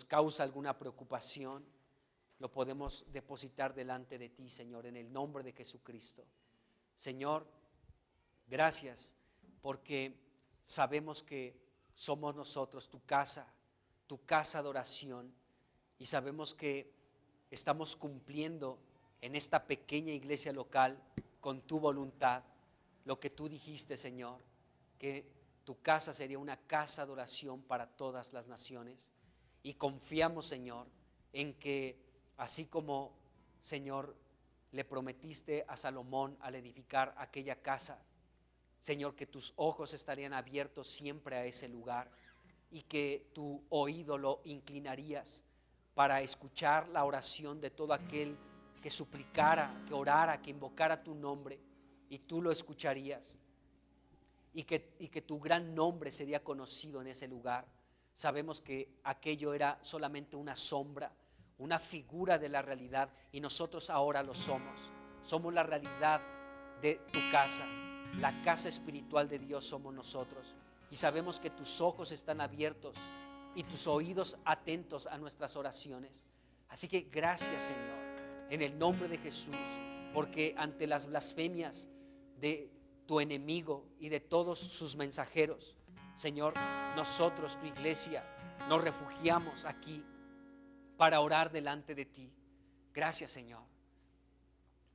causa alguna preocupación, lo podemos depositar delante de ti, Señor, en el nombre de Jesucristo. Señor, gracias, porque sabemos que somos nosotros tu casa de oración, y sabemos que estamos cumpliendo en esta pequeña iglesia local con tu voluntad, lo que tú dijiste, Señor, que tu casa sería una casa de oración para todas las naciones. Y confiamos, Señor, en que así como, Señor, le prometiste a Salomón al edificar aquella casa, Señor, que tus ojos estarían abiertos siempre a ese lugar, y que tu oído lo inclinarías para escuchar la oración de todo aquel que suplicara, que orara, que invocara tu nombre, y tú lo escucharías, y que tu gran nombre sería conocido en ese lugar. Sabemos que aquello era solamente una sombra, una figura de la realidad, y nosotros ahora lo somos la realidad de tu casa, la casa espiritual de Dios somos nosotros, y sabemos que tus ojos están abiertos y tus oídos atentos a nuestras oraciones. Así que gracias, Señor, en el nombre de Jesús, porque ante las blasfemias de tu enemigo y de todos sus mensajeros, Señor, nosotros, tu iglesia, nos refugiamos aquí para orar delante de ti. Gracias, Señor,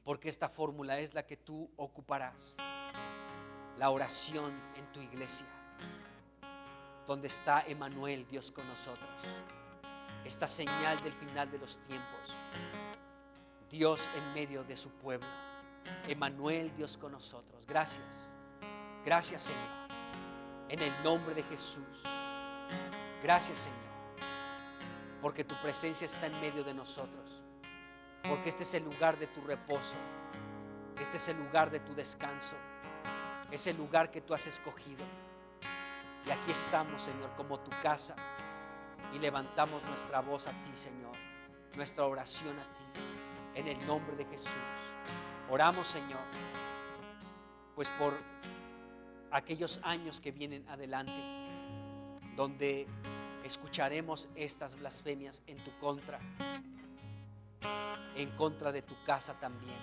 porque esta fórmula es la que tú ocuparás, la oración en tu iglesia, donde está Emmanuel, Dios con nosotros, esta señal del final de los tiempos, Dios en medio de su pueblo, Emmanuel, Dios con nosotros. Gracias, gracias, Señor, en el nombre de Jesús. Gracias, Señor, porque tu presencia está en medio de nosotros, porque este es el lugar de tu reposo, este es el lugar de tu descanso, es el lugar que tú has escogido. Y aquí estamos, Señor, como tu casa, y levantamos nuestra voz a ti, Señor, nuestra oración a ti, en el nombre de Jesús. Oramos, Señor, pues por aquellos años que vienen adelante, donde escucharemos estas blasfemias en tu contra, en contra de tu casa también,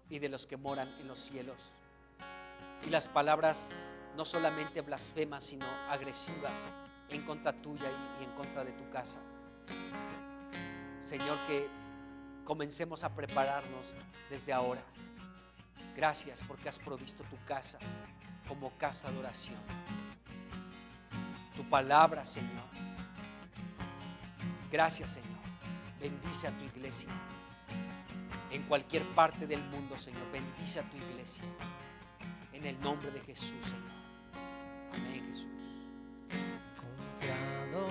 y de los que moran en los cielos. Y las palabras no solamente blasfemas, sino agresivas en contra tuya y en contra de tu casa. Señor, que comencemos a prepararnos desde ahora. Gracias porque has provisto tu casa como casa de oración. Tu palabra, Señor. Gracias, Señor. Bendice a tu iglesia. En cualquier parte del mundo, Señor, bendice a tu iglesia. En el nombre de Jesús, Señor. Amén, Jesús. Confiado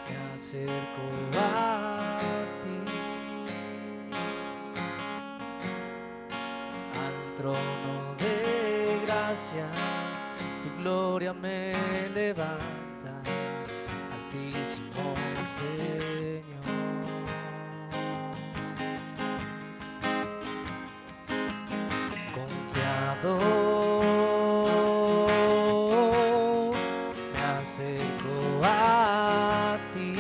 me acerco a ti, al trono de gracia, tu gloria me levanta, altísimo Señor. Confiado me acerco a ti,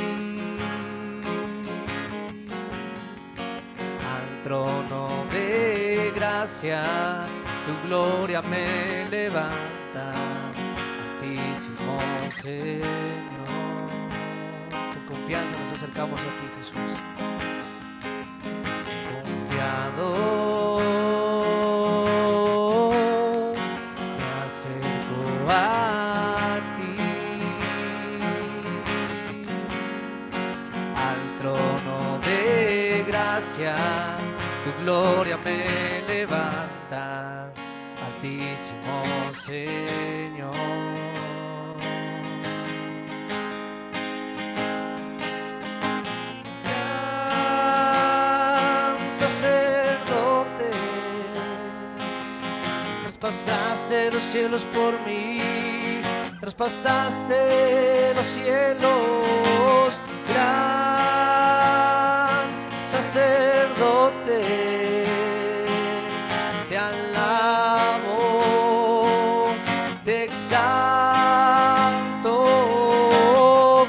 al trono de gracia, tu gloria me levanta, altísimo Señor. Con confianza nos acercamos a ti, Jesús. Confiado a ti, al trono de gracia, tu gloria me levanta, altísimo Señor. Gran sacerdote, traspasaste los cielos por mí, traspasaste los cielos, gran sacerdote, te alabo, te exalto,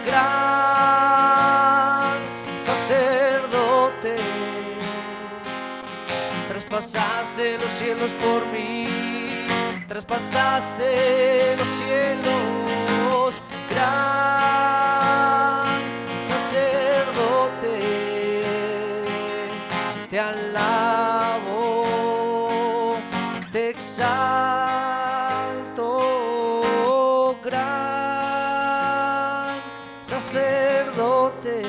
gran sacerdote, traspasaste los cielos por mí, traspasaste los cielos, gran sacerdote, te alabo, te exalto, gran sacerdote,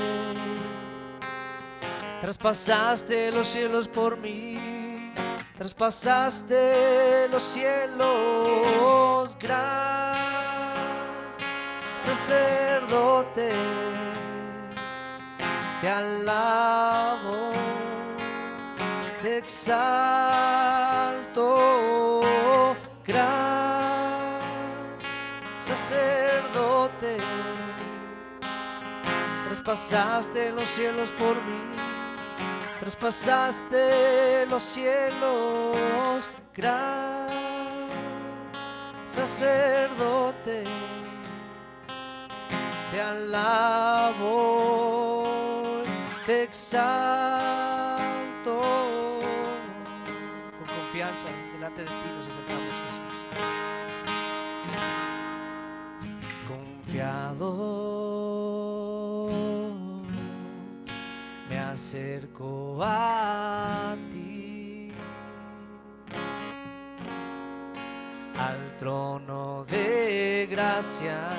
traspasaste los cielos por mí, traspasaste los cielos, gran sacerdote, te alabo, te exalto, gran sacerdote, traspasaste los cielos por mí, traspasaste los cielos, gran sacerdote, te alabo, te exalto. Con confianza delante de ti nos acercamos, Jesús. Confiado me acerco a ti, al trono de gracia,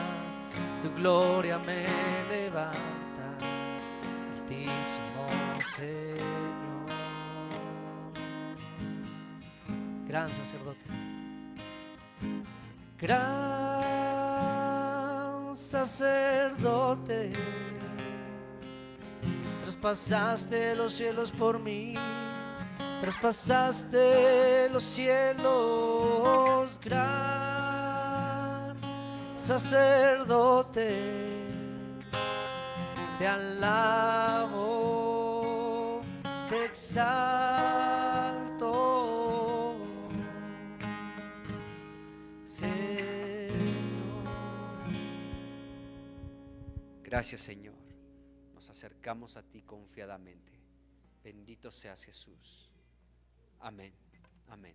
tu gloria me levanta, altísimo Señor. Gran sacerdote, gran sacerdote, traspasaste los cielos por mí, traspasaste los cielos, gran sacerdote, te alabo, te exalto, Señor. Gracias, Señor. Nos acercamos a ti confiadamente. Bendito seas, Jesús. Amén. Amén.